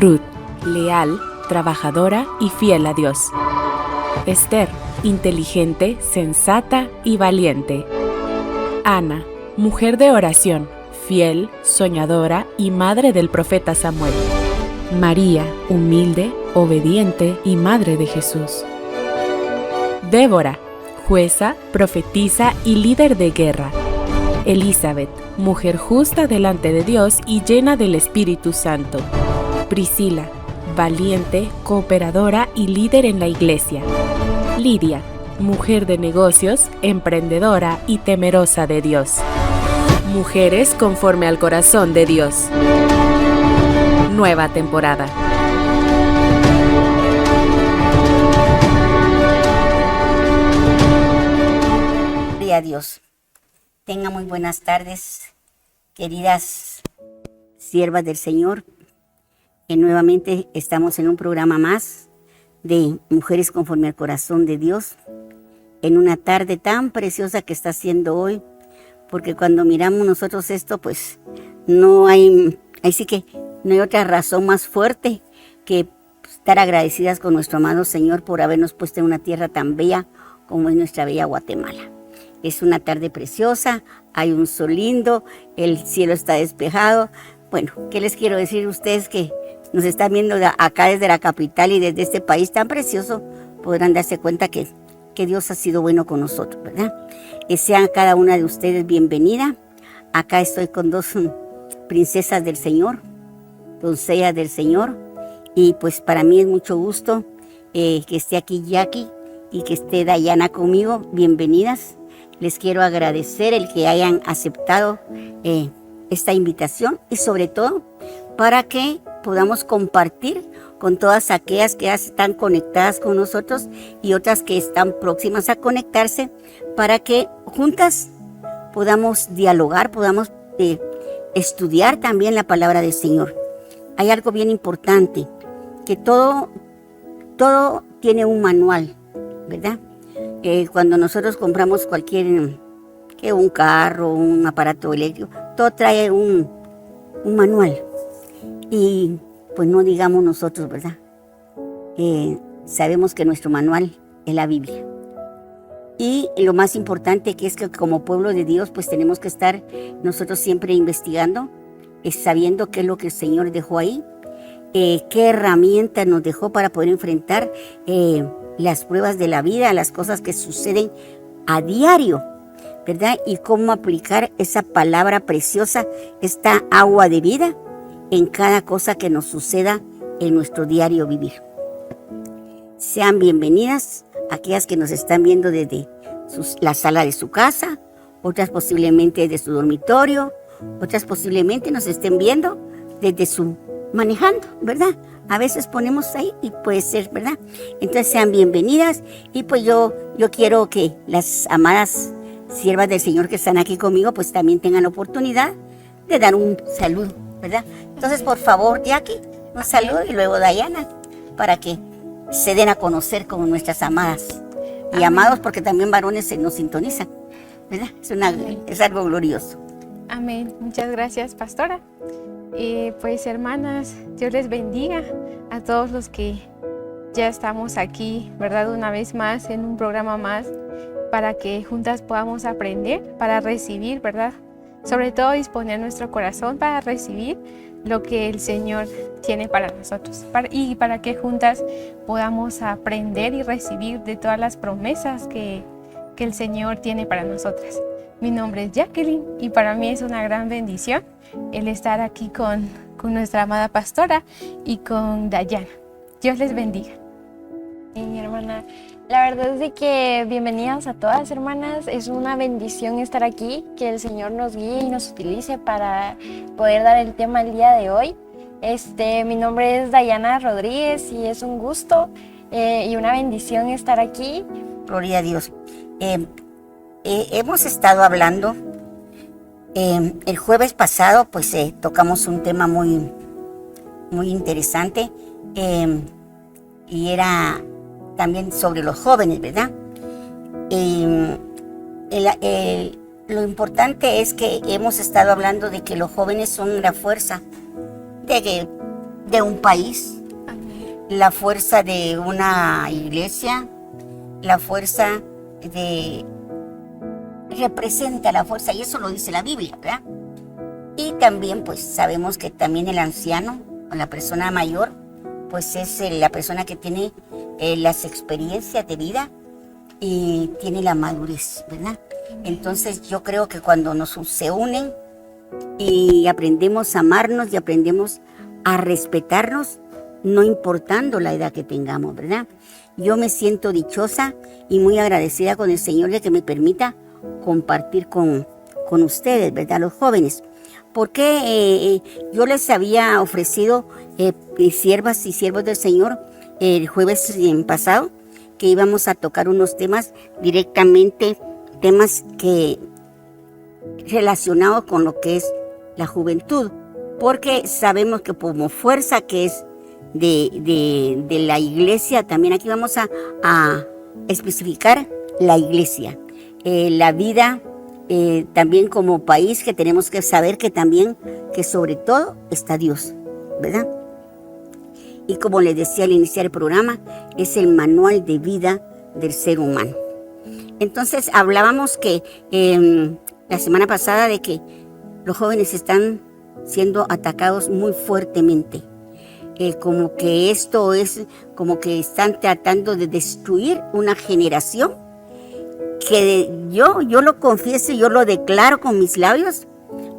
Ruth, leal, trabajadora y fiel a Dios. Esther, inteligente, sensata y valiente. Ana, mujer de oración, fiel, soñadora y madre del profeta Samuel. María, humilde, obediente y madre de Jesús. Débora, jueza, profetisa y líder de guerra. Elizabeth, mujer justa delante de Dios y llena del Espíritu Santo. Priscila, valiente, cooperadora y líder en la iglesia. Lidia, mujer de negocios, emprendedora y temerosa de Dios. Mujeres conforme al corazón de Dios. Nueva temporada. Gloria a Dios. Tengan muy buenas tardes, queridas siervas del Señor. Nuevamente estamos en un programa más de Mujeres conforme al corazón de Dios, en una tarde tan preciosa que está haciendo hoy, porque cuando miramos nosotros esto, pues no hay, así que no hay otra razón más fuerte que estar agradecidas con nuestro amado Señor por habernos puesto en una tierra tan bella como es nuestra bella Guatemala. Es una tarde preciosa, hay un sol lindo, el cielo está despejado. Bueno, ¿qué les quiero decir a ustedes que nos están viendo acá desde la capital y desde este país tan precioso? Podrán darse cuenta que Dios ha sido bueno con nosotros, ¿verdad? Sean cada una de ustedes bienvenida. Acá estoy con dos princesas del Señor, doncellas del Señor, y pues para mí es mucho gusto que esté aquí Jackie y que esté Dayana conmigo. Bienvenidas. Les quiero agradecer el que hayan aceptado esta invitación y sobre todo para que podamos compartir con todas aquellas que ya están conectadas con nosotros y otras que están próximas a conectarse, para que juntas podamos dialogar, podamos estudiar también la palabra del Señor. Hay algo bien importante, que todo tiene un manual, ¿verdad? Cuando nosotros compramos un carro, un aparato eléctrico, todo trae un manual. Y pues no digamos nosotros, ¿verdad? Sabemos que nuestro manual es la Biblia. Y lo más importante que es que como pueblo de Dios, pues tenemos que estar nosotros siempre investigando, sabiendo qué es lo que el Señor dejó ahí, qué herramientas nos dejó para poder enfrentar las pruebas de la vida, las cosas que suceden a diario, ¿verdad? Y cómo aplicar esa palabra preciosa, esta agua de vida, en cada cosa que nos suceda en nuestro diario vivir. Sean bienvenidas aquellas que nos están viendo desde la sala de su casa, otras posiblemente desde su dormitorio, otras posiblemente nos estén viendo desde su manejando, ¿verdad? A veces ponemos ahí y puede ser, ¿verdad? Entonces sean bienvenidas y pues yo quiero que las amadas siervas del Señor que están aquí conmigo pues también tengan la oportunidad de dar un saludo, ¿verdad? Entonces por favor Jackie, un saludo y luego Dayana, para que se den a conocer como nuestras amadas y amados, porque también varones nos sintonizan, ¿verdad? Es algo glorioso. Amén. Muchas gracias, pastora. Pues hermanas, Dios les bendiga a todos los que ya estamos aquí, ¿verdad? Una vez más en un programa más para que juntas podamos aprender, para recibir, ¿verdad? Sobre todo disponer nuestro corazón para recibir lo que el Señor tiene para nosotros y para que juntas podamos aprender y recibir de todas las promesas que el Señor tiene para nosotras. Mi nombre es Jacqueline y para mí es una gran bendición el estar aquí con nuestra amada pastora y con Dayana. Dios les bendiga. Mi hermana, la verdad es de que bienvenidas a todas, hermanas. Es una bendición estar aquí, que el Señor nos guíe y nos utilice para poder dar el tema el día de hoy. Mi nombre es Dayana Rodríguez y es un gusto y una bendición estar aquí. Gloria a Dios. Hemos estado hablando, el jueves pasado pues tocamos un tema muy interesante y era también sobre los jóvenes, ¿verdad? Lo importante es que hemos estado hablando de que los jóvenes son la fuerza de un país, Amén. la fuerza de una iglesia, la fuerza representa la fuerza, y eso lo dice la Biblia, ¿verdad? Y también pues sabemos que también el anciano, o la persona mayor, pues es la persona que tiene las experiencias de vida y tiene la madurez, ¿verdad? Entonces yo creo que cuando se unen y aprendemos a amarnos y aprendemos a respetarnos, no importando la edad que tengamos, ¿verdad? Yo me siento dichosa y muy agradecida con el Señor de que me permita compartir con ustedes, ¿verdad? Los jóvenes. Porque yo les había ofrecido siervas y siervos del Señor el jueves pasado, que íbamos a tocar unos temas directamente, temas que relacionados con lo que es la juventud, porque sabemos que como fuerza que es de la iglesia, también aquí vamos a especificar la iglesia, la vida, también como país, que tenemos que saber que también, que sobre todo está Dios, ¿verdad? Y como les decía al iniciar el programa, es el manual de vida del ser humano. Entonces hablábamos que la semana pasada de que los jóvenes están siendo atacados muy fuertemente. Como que esto es como que están tratando de destruir una generación que yo lo confieso y yo lo declaro con mis labios,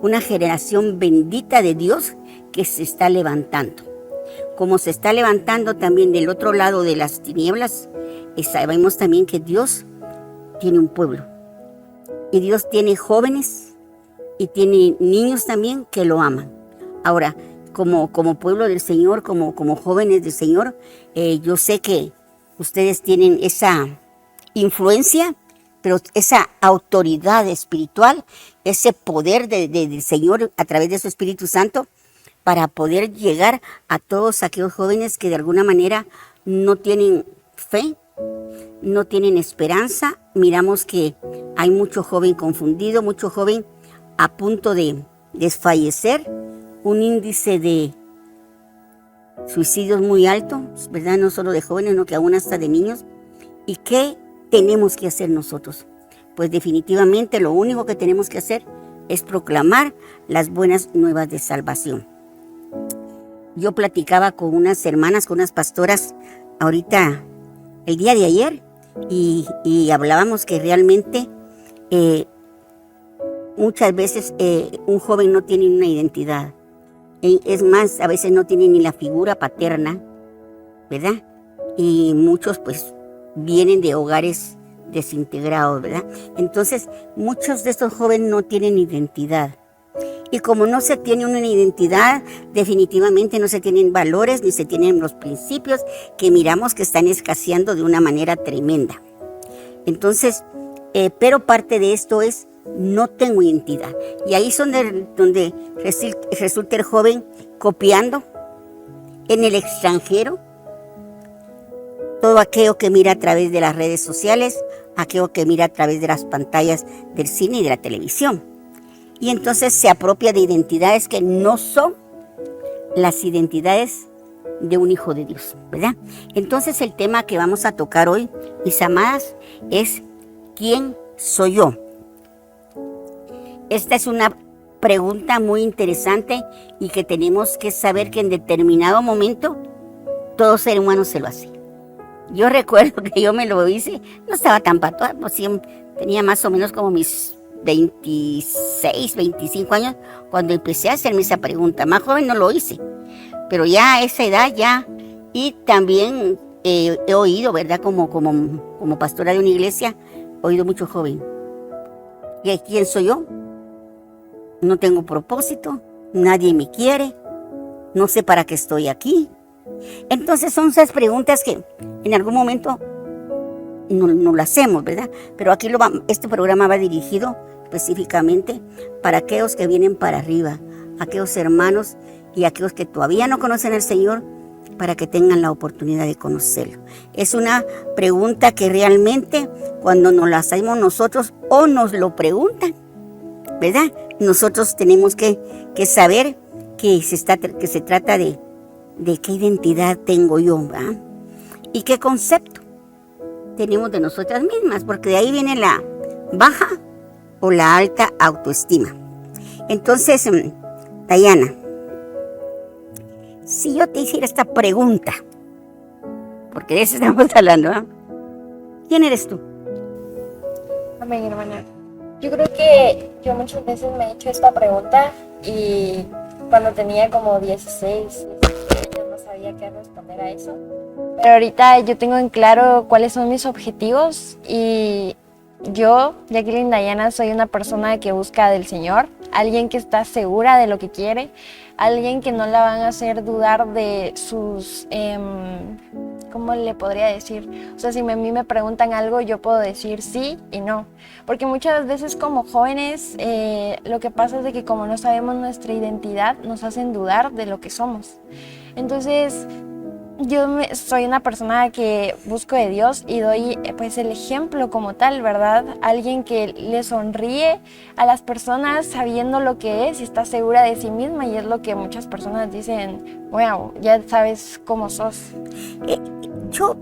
una generación bendita de Dios que se está levantando. Como se está levantando también del otro lado de las tinieblas, sabemos también que Dios tiene un pueblo. Y Dios tiene jóvenes y tiene niños también que lo aman. Ahora, como pueblo del Señor, como jóvenes del Señor, yo sé que ustedes tienen esa influencia, pero esa autoridad espiritual, ese poder del Señor a través de su Espíritu Santo, para poder llegar a todos aquellos jóvenes que de alguna manera no tienen fe, no tienen esperanza. Miramos que hay mucho joven confundido, mucho joven a punto de desfallecer, un índice de suicidios muy alto, ¿verdad? No solo de jóvenes, sino que aún hasta de niños. ¿Y qué tenemos que hacer nosotros? Pues definitivamente lo único que tenemos que hacer es proclamar las buenas nuevas de salvación. Yo platicaba con unas hermanas, con unas pastoras ahorita, el día de ayer, y hablábamos que realmente muchas veces un joven no tiene una identidad. Es más, a veces no tiene ni la figura paterna, ¿verdad? Y muchos pues vienen de hogares desintegrados, ¿verdad? Entonces, muchos de estos jóvenes no tienen identidad. Y como no se tiene una identidad, definitivamente no se tienen valores ni se tienen los principios que miramos que están escaseando de una manera tremenda. Entonces, pero parte de esto es, no tengo identidad. Y ahí es donde resulta el joven copiando en el extranjero todo aquello que mira a través de las redes sociales, aquello que mira a través de las pantallas del cine y de la televisión. Y entonces se apropia de identidades que no son las identidades de un hijo de Dios, ¿verdad? Entonces el tema que vamos a tocar hoy, mis amadas, es ¿quién soy yo? Esta es una pregunta muy interesante y que tenemos que saber que en determinado momento todo ser humano se lo hace. Yo recuerdo que yo me lo hice, no estaba tan patuada, pues tenía más o menos como mis 26, 25 años cuando empecé a hacerme esa pregunta. Más joven no lo hice, pero ya a esa edad ya. Y también he oído, ¿verdad? Como pastora de una iglesia, he oído mucho joven. ¿Y quién soy yo? No tengo propósito, nadie me quiere, no sé para qué estoy aquí. Entonces son esas preguntas que en algún momento no lo hacemos, ¿verdad? Pero aquí este programa va dirigido específicamente para aquellos que vienen para arriba, aquellos hermanos y aquellos que todavía no conocen al Señor, para que tengan la oportunidad de conocerlo. Es una pregunta que realmente cuando nos la hacemos nosotros o nos lo preguntan, ¿verdad? Nosotros tenemos que saber que se trata de de qué identidad tengo yo, ¿verdad? Y qué concepto tenemos de nosotras mismas, porque de ahí viene la baja o la alta autoestima. Entonces, Dayana, si yo te hiciera esta pregunta, porque de eso estamos hablando, ¿eh? ¿Quién eres tú? Amén, hermana. Yo creo que yo muchas veces me he hecho esta pregunta y cuando tenía como 16, 17 años no sabía qué responder a eso. Pero ahorita yo tengo en claro cuáles son mis objetivos y yo, Jacqueline Dayana, soy una persona que busca del Señor, alguien que está segura de lo que quiere, alguien que no la van a hacer dudar de sus, ¿cómo le podría decir? O sea, si a mí me preguntan algo, yo puedo decir sí y no. Porque muchas veces como jóvenes, lo que pasa es de que como no sabemos nuestra identidad, nos hacen dudar de lo que somos. Entonces, soy una persona que busco de Dios y doy pues el ejemplo como tal, ¿verdad? Alguien que le sonríe a las personas sabiendo lo que es y está segura de sí misma, y es lo que muchas personas dicen, wow, ya sabes cómo sos. Yo,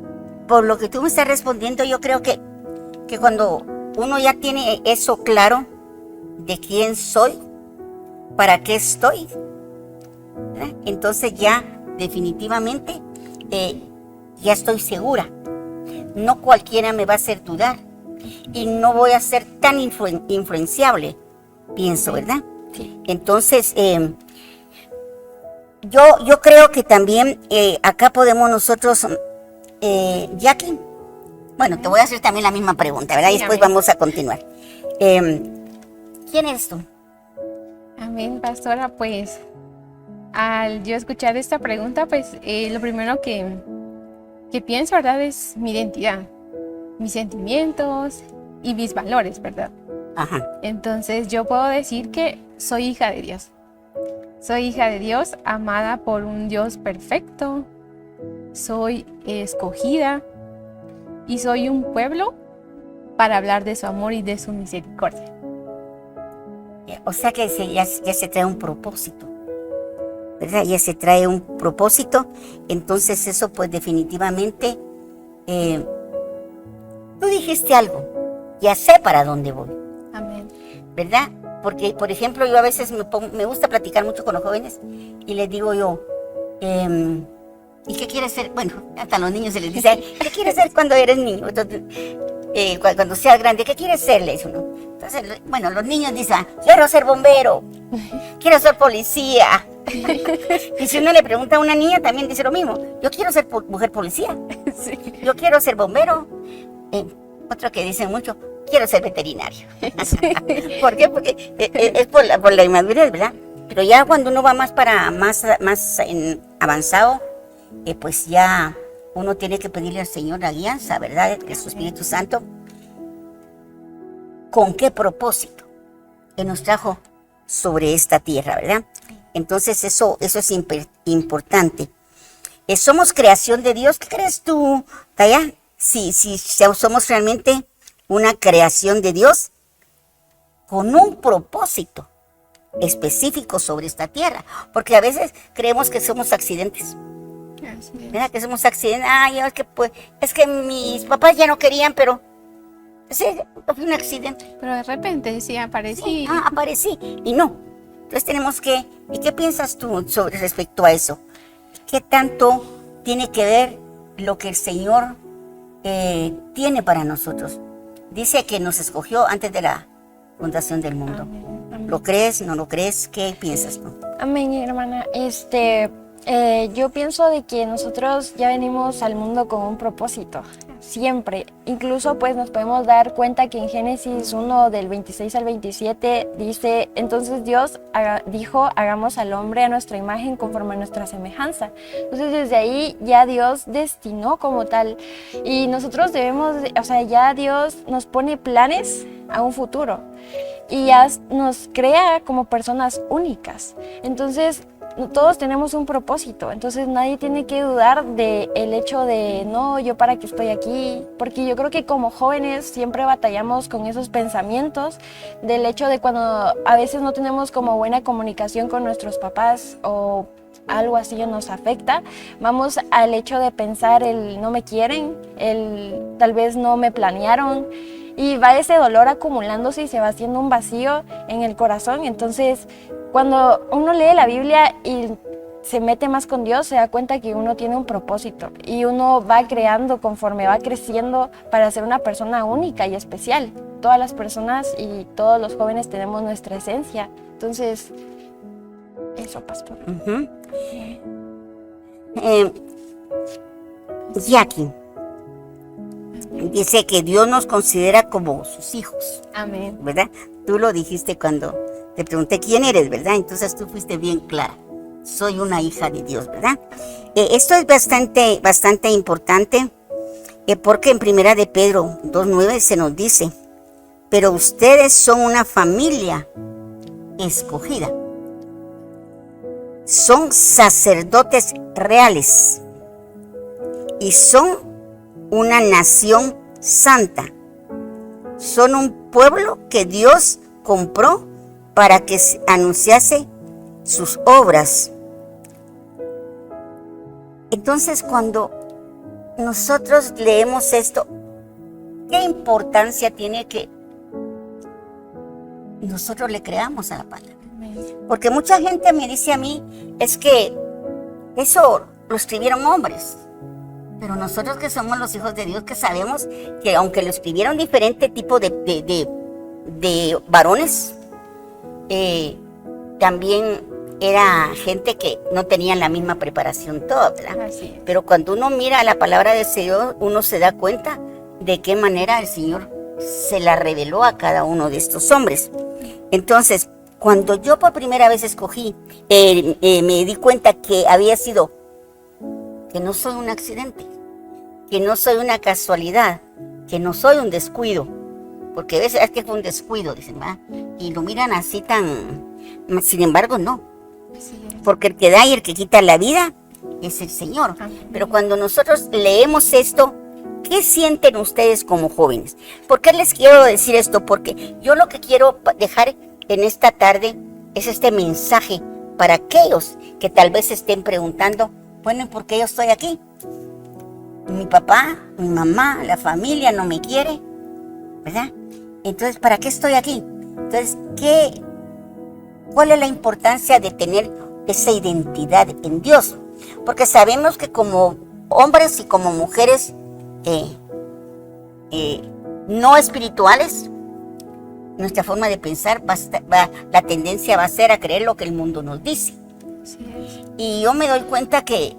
por lo que tú me estás respondiendo, yo creo que cuando uno ya tiene eso claro de quién soy, para qué estoy, ¿verdad? Entonces ya definitivamente ya estoy segura. No cualquiera me va a hacer dudar y no voy a ser tan influenciable, pienso, ¿verdad? Sí. Entonces, yo creo que también acá podemos nosotros, Jackie, bueno, te voy a hacer también la misma pregunta, ¿verdad? Y después vamos a continuar. ¿Quién eres tú? Amén, pastora. Pues al yo escuchar esta pregunta, pues lo primero que pienso, ¿verdad? Es mi identidad, mis sentimientos y mis valores, ¿verdad? Ajá. Entonces yo puedo decir que soy hija de Dios. Soy hija de Dios, amada por un Dios perfecto. Soy escogida y soy un pueblo para hablar de su amor y de su misericordia. O sea que ya se trae un propósito, ¿verdad? Ya se trae un propósito. Entonces eso pues definitivamente, tú dijiste algo, ya sé para dónde voy. Amén. ¿Verdad? Porque, por ejemplo, yo a veces me gusta platicar mucho con los jóvenes y les digo yo, ¿y qué quieres ser? Bueno, hasta a los niños se les dice, ¿qué quieres ser cuando eres niño? Entonces, cuando seas grande, ¿qué quieres ser? Le dice uno. Entonces, bueno, los niños dicen, quiero ser bombero, quiero ser policía. Y si uno le pregunta a una niña, también dice lo mismo, yo quiero ser mujer policía, Sí. yo quiero ser bombero. Otro que dicen mucho, quiero ser veterinario. ¿Por qué? Porque es por la inmadurez, ¿verdad? Pero ya cuando uno va más avanzado, pues ya uno tiene que pedirle al Señor la guianza, ¿verdad? De su Espíritu Santo. ¿Con qué propósito que nos trajo sobre esta tierra, verdad? Entonces eso es importante. Somos creación de Dios. ¿Qué crees tú, Taya? Si somos realmente una creación de Dios con un propósito específico sobre esta tierra, porque a veces creemos que somos accidentes, ¿verdad? Que somos accidentes. Ay, es que mis papás ya no querían, pero sí, fue un accidente. Pero de repente sí aparecí. Sí, aparecí y no. Entonces tenemos que, ¿y qué piensas tú sobre respecto a eso? ¿Qué tanto tiene que ver lo que el Señor tiene para nosotros? Dice que nos escogió antes de la fundación del mundo. Amén, amén. ¿Lo crees? ¿No lo crees? ¿Qué piensas tú? Amén, hermana. Yo pienso de que nosotros ya venimos al mundo con un propósito, siempre. Incluso pues nos podemos dar cuenta que en Génesis 1 del 26 al 27 dice, entonces Dios dijo, hagamos al hombre a nuestra imagen conforme a nuestra semejanza. Entonces desde ahí ya Dios destinó como tal y nosotros ya Dios nos pone planes a un futuro y ya nos crea como personas únicas. Entonces todos tenemos un propósito, entonces nadie tiene que dudar del hecho de, no, yo para qué estoy aquí, porque yo creo que como jóvenes siempre batallamos con esos pensamientos del hecho de cuando a veces no tenemos como buena comunicación con nuestros papás o algo así nos afecta, vamos al hecho de pensar el no me quieren, el tal vez no me planearon, y va ese dolor acumulándose y se va haciendo un vacío en el corazón. Entonces, cuando uno lee la Biblia y se mete más con Dios, se da cuenta que uno tiene un propósito y uno va creando conforme va creciendo para ser una persona única y especial. Todas las personas y todos los jóvenes tenemos nuestra esencia. Entonces, eso, pastor. Jackie dice que Dios nos considera como sus hijos. Amén. ¿Verdad? Tú lo dijiste cuando te pregunté quién eres, ¿verdad? Entonces tú fuiste bien clara. Soy una hija de Dios, ¿verdad? Esto es bastante importante porque en 1 de Pedro 2:9 se nos dice, pero ustedes son una familia escogida. Son sacerdotes reales y son una nación santa. Son un pueblo que Dios compró para que anunciase sus obras. Entonces, cuando nosotros leemos esto, ¿qué importancia tiene que nosotros le creamos a la palabra? Porque mucha gente me dice a mí, es que eso lo escribieron hombres. Pero nosotros que somos los hijos de Dios, que sabemos que aunque lo escribieron diferente tipo de varones, también era gente que no tenía la misma preparación toda, ¿verdad? Así es. Pero cuando uno mira la palabra del Señor, uno se da cuenta de qué manera el Señor se la reveló a cada uno de estos hombres. Entonces, cuando yo por primera vez escogí, me di cuenta que había sido, que no soy un accidente, que no soy una casualidad, que no soy un descuido, porque a veces es que fue un descuido, dicen, ¿verdad? Y lo miran así sin embargo no, porque el que da y el que quita la vida es el Señor. Pero cuando nosotros leemos esto, ¿qué sienten ustedes como jóvenes? ¿Por qué les quiero decir esto? Porque yo lo que quiero dejar en esta tarde es este mensaje para aquellos que tal vez estén preguntando, bueno, ¿y por qué yo estoy aquí? Mi papá, mi mamá, la familia no me quiere, ¿verdad? Entonces, ¿para qué estoy aquí? Entonces, ¿cuál es la importancia de tener esa identidad en Dios? Porque sabemos que como hombres y como mujeres no espirituales, nuestra forma de pensar la tendencia va a ser a creer lo que el mundo nos dice. Así es. Y yo me doy cuenta que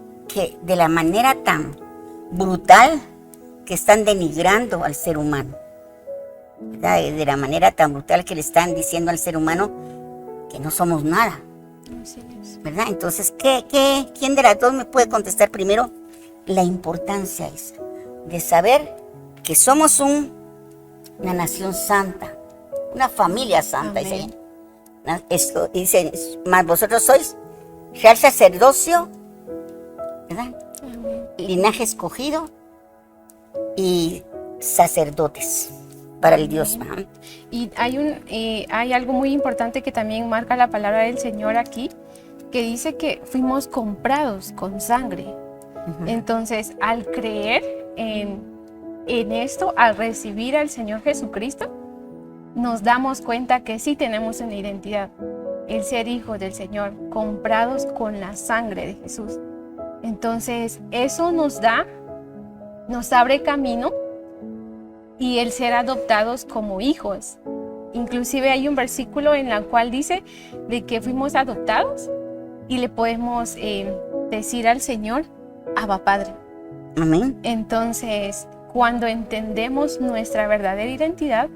de la manera tan brutal que están denigrando al ser humano, ¿verdad? De la manera tan brutal que le están diciendo al ser humano que no somos nada, Así es. ¿verdad? Entonces, ¿quién de las dos me puede contestar primero la importancia esa de saber que somos una nación santa, una familia santa? Amén. Dice, más vosotros sois real sacerdocio, ¿verdad? Amén. Linaje escogido y sacerdotes para el Dios. ¿verdad? Y hay algo muy importante que también marca la palabra del Señor aquí, que dice que fuimos comprados con sangre. Entonces, al creer en esto, al recibir al Señor Jesucristo, nos damos cuenta que sí tenemos una identidad, el ser hijos del Señor, comprados con la sangre de Jesús. Entonces, eso nos abre camino y el ser adoptados como hijos. Inclusive hay un versículo en el cual dice de que fuimos adoptados y le podemos decir al Señor, Abba Padre. Amén. Entonces, cuando entendemos nuestra verdadera identidad,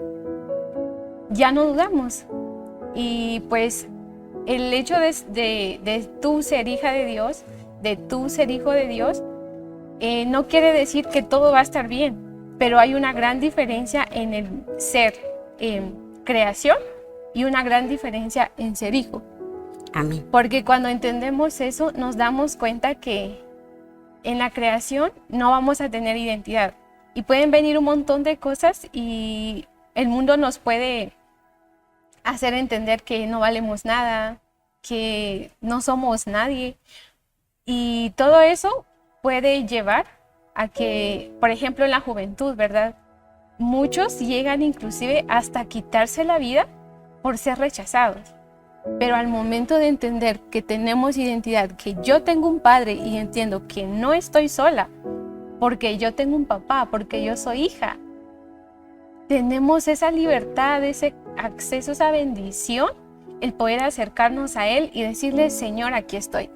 ya no dudamos. Y pues el hecho de tú ser hija de Dios, de tú ser hijo de Dios, no quiere decir que todo va a estar bien, pero hay una gran diferencia en el ser creación y una gran diferencia en ser hijo. Amén. Porque cuando entendemos eso, nos damos cuenta que en la creación no vamos a tener identidad. Y pueden venir un montón de cosas y el mundo nos puede hacer entender que no valemos nada, que no somos nadie. Y todo eso puede llevar a que, por ejemplo, en la juventud, ¿verdad? Muchos llegan inclusive hasta quitarse la vida por ser rechazados. Pero al momento de entender que tenemos identidad, que yo tengo un padre y entiendo que no estoy sola, porque yo tengo un papá, porque yo soy hija, tenemos esa libertad, ese acceso, esa bendición, el poder acercarnos a Él y decirle, Señor, aquí estoy.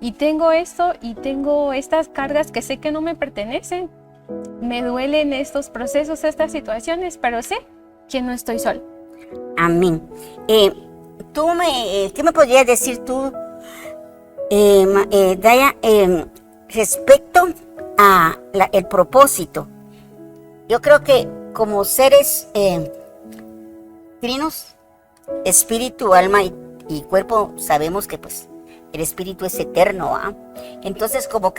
Y tengo esto y tengo estas cargas que sé que no me pertenecen. Me duelen estos procesos, estas situaciones, pero sé que no estoy sola. Amén. ¿Qué me podrías decir tú, Daya, respecto a el propósito? Yo creo que como seres trinos, espíritu, alma y cuerpo, sabemos que pues el espíritu es eterno, ¿ah? Entonces como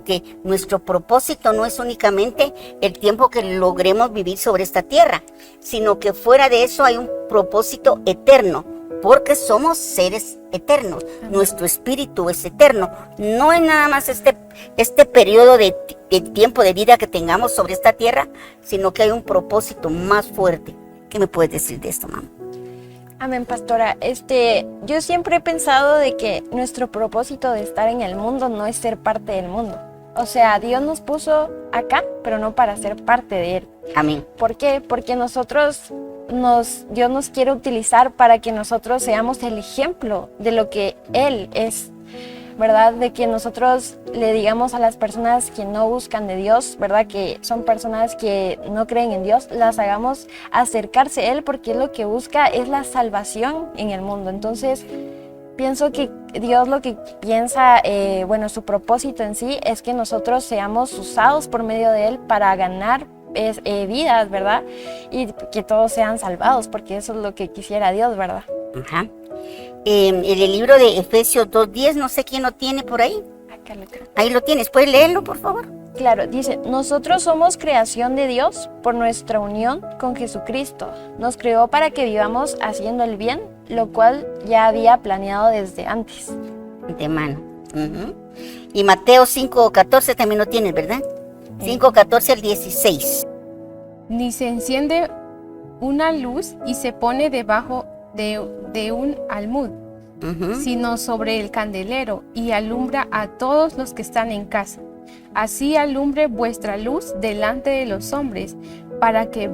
que nuestro propósito no es únicamente el tiempo que logremos vivir sobre esta tierra, sino que fuera de eso hay un propósito eterno, porque somos seres eternos. Nuestro espíritu es eterno. No es nada más este periodo de tiempo de vida que tengamos sobre esta tierra, sino que hay un propósito más fuerte. ¿Qué me puedes decir de esto, mamá? Amén, pastora. Yo siempre he pensado de que nuestro propósito de estar en el mundo no es ser parte del mundo. O sea, Dios nos puso acá, pero no para ser parte de Él. Amén. ¿Por qué? Porque Dios nos quiere utilizar para que nosotros seamos el ejemplo de lo que Él es, ¿verdad? De que nosotros le digamos a las personas que no buscan de Dios, ¿verdad? Que son personas que no creen en Dios, las hagamos acercarse a Él, porque Él lo que busca es la salvación en el mundo. Entonces, pienso que Dios lo que piensa, su propósito en sí es que nosotros seamos usados por medio de Él para ganar vidas, ¿verdad? Y que todos sean salvados, porque eso es lo que quisiera Dios, ¿verdad? Ajá. En el libro de Efesios 2:10, no sé quién lo tiene por ahí. Acá lo creo. Ahí lo tienes, ¿puedes leerlo, por favor? Claro, dice, nosotros somos creación de Dios por nuestra unión con Jesucristo. Nos creó para que vivamos haciendo el bien, lo cual ya había planeado desde antes. De mano. Uh-huh. Y Mateo 5:14 también lo tienes, ¿verdad? 5:14 al 16. Ni se enciende una luz y se pone debajo de un almud, sino sobre el candelero, y alumbra a todos los que están en casa. Así alumbre vuestra luz delante de los hombres, para que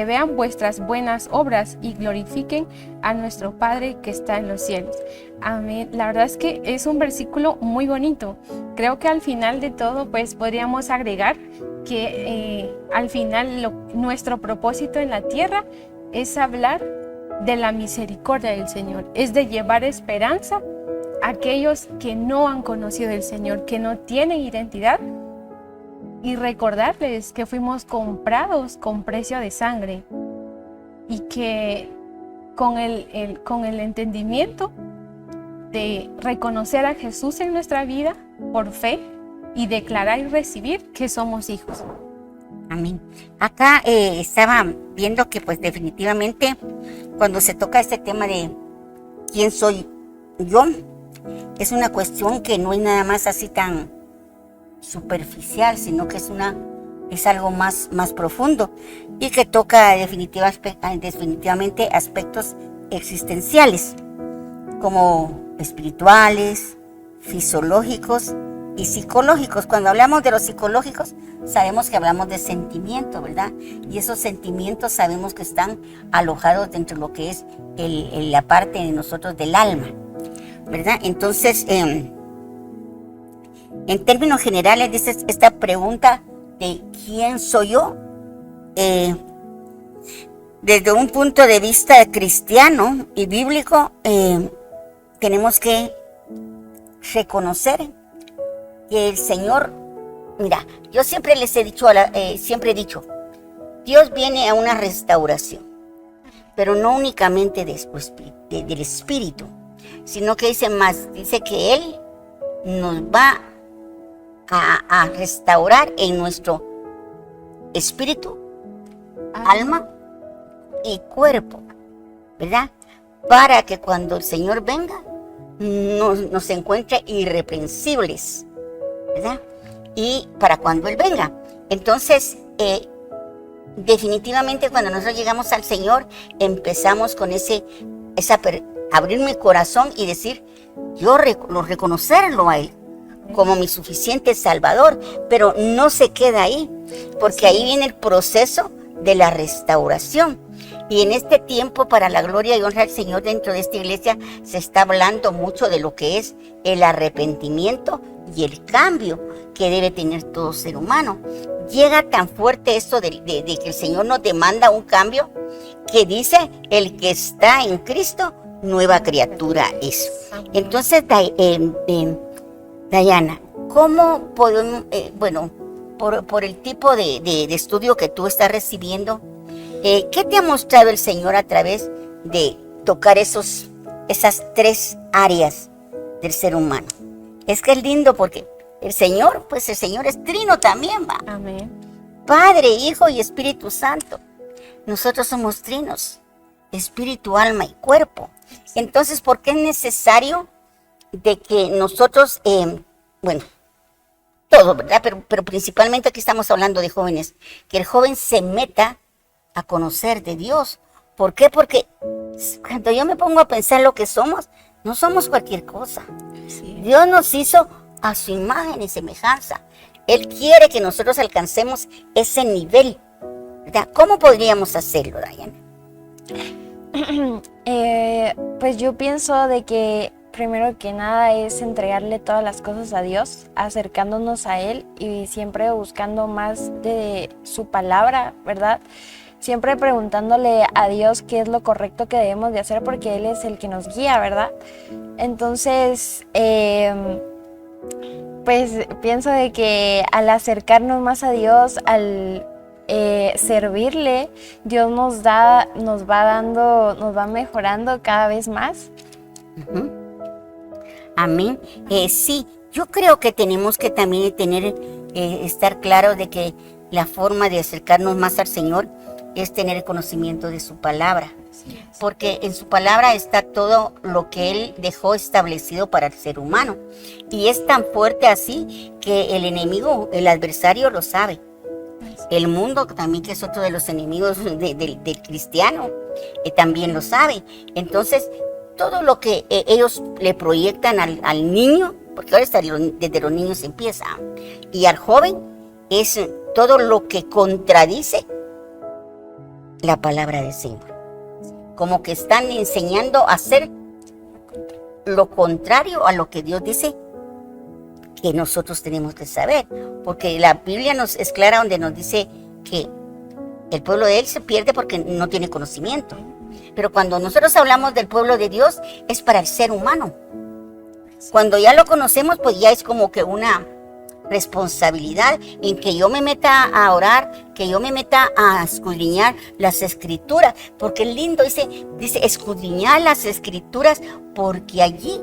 vean vuestras buenas obras y glorifiquen a nuestro Padre que está en los cielos. Amén. La verdad es que es un versículo muy bonito. Creo que al final de todo, pues podríamos agregar que al final nuestro propósito en la tierra es hablar de la misericordia del Señor, es de llevar esperanza a aquellos que no han conocido al Señor, que no tienen identidad, y recordarles que fuimos comprados con precio de sangre, y que con el entendimiento de reconocer a Jesús en nuestra vida por fe y declarar y recibir que somos hijos. Amén. Acá estaba viendo que pues definitivamente cuando se toca este tema de quién soy yo, es una cuestión que no es nada más así tan superficial, sino que es algo más profundo, y que toca definitivamente aspectos existenciales, como espirituales, fisiológicos y psicológicos. Cuando hablamos de los psicológicos, sabemos que hablamos de sentimientos, ¿verdad? Y esos sentimientos sabemos que están alojados dentro de lo que es la parte de nosotros del alma, ¿verdad? Entonces, en términos generales, dice esta pregunta de quién soy yo, desde un punto de vista cristiano y bíblico, tenemos que reconocer que el Señor, mira, yo siempre les he dicho, Dios viene a una restauración, pero no únicamente del espíritu, sino que dice que Él nos va a restaurar en nuestro espíritu, alma y cuerpo, ¿verdad? Para que cuando el Señor venga, nos encuentre irreprensibles, ¿verdad? Y para cuando Él venga. Entonces, definitivamente cuando nosotros llegamos al Señor, empezamos con abrir mi corazón y decir, reconocerlo a Él como mi suficiente Salvador, pero no se queda ahí, porque ahí viene el proceso de la restauración. Y en este tiempo, para la gloria y honra del Señor, dentro de esta iglesia se está hablando mucho de lo que es el arrepentimiento y el cambio que debe tener todo ser humano. Llega tan fuerte esto de que el Señor nos demanda un cambio, que dice, el que está en Cristo, nueva criatura es. Entonces, Dayana, ¿cómo podemos, por el tipo de estudio que tú estás recibiendo, ¿qué te ha mostrado el Señor a través de tocar esas 3 áreas del ser humano? Es que es lindo porque el Señor es trino también, va. Amén. Padre, Hijo y Espíritu Santo. Nosotros somos trinos, espíritu, alma y cuerpo. Entonces, ¿por qué es necesario de que nosotros, todo, ¿verdad? Pero principalmente aquí estamos hablando de jóvenes, que el joven se meta a conocer de Dios. ¿Por qué? Porque cuando yo me pongo a pensar lo que somos, no somos cualquier cosa. Sí. Dios nos hizo a su imagen y semejanza. Él quiere que nosotros alcancemos ese nivel, ¿verdad? ¿Cómo podríamos hacerlo, Dayana? Pues yo pienso de que primero que nada es entregarle todas las cosas a Dios, acercándonos a Él y siempre buscando más de su palabra, ¿verdad? Siempre preguntándole a Dios qué es lo correcto que debemos de hacer, porque Él es el que nos guía, ¿verdad? Entonces, pues pienso de que al acercarnos más a Dios, al servirle, Dios nos va mejorando cada vez más. Uh-huh. Amén. Sí, yo creo que tenemos que también estar claros de que la forma de acercarnos más al Señor es tener el conocimiento de su palabra, porque en su palabra está todo lo que Él dejó establecido para el ser humano, y es tan fuerte así que el enemigo, el adversario lo sabe. El mundo también, que es otro de los enemigos del cristiano, también lo sabe. Entonces, todo lo que ellos le proyectan al niño, porque ahora desde los niños empieza, y al joven, es todo lo que contradice la palabra del Señor. Como que están enseñando a hacer lo contrario a lo que Dios dice que nosotros tenemos que saber, porque la Biblia es clara donde nos dice que el pueblo de Él se pierde porque no tiene conocimiento. Pero cuando nosotros hablamos del pueblo de Dios, es para el ser humano. Cuando ya lo conocemos, pues ya es como que una responsabilidad en que yo me meta a orar, que yo me meta a escudriñar las escrituras, porque es lindo, dice escudriñar las escrituras, porque allí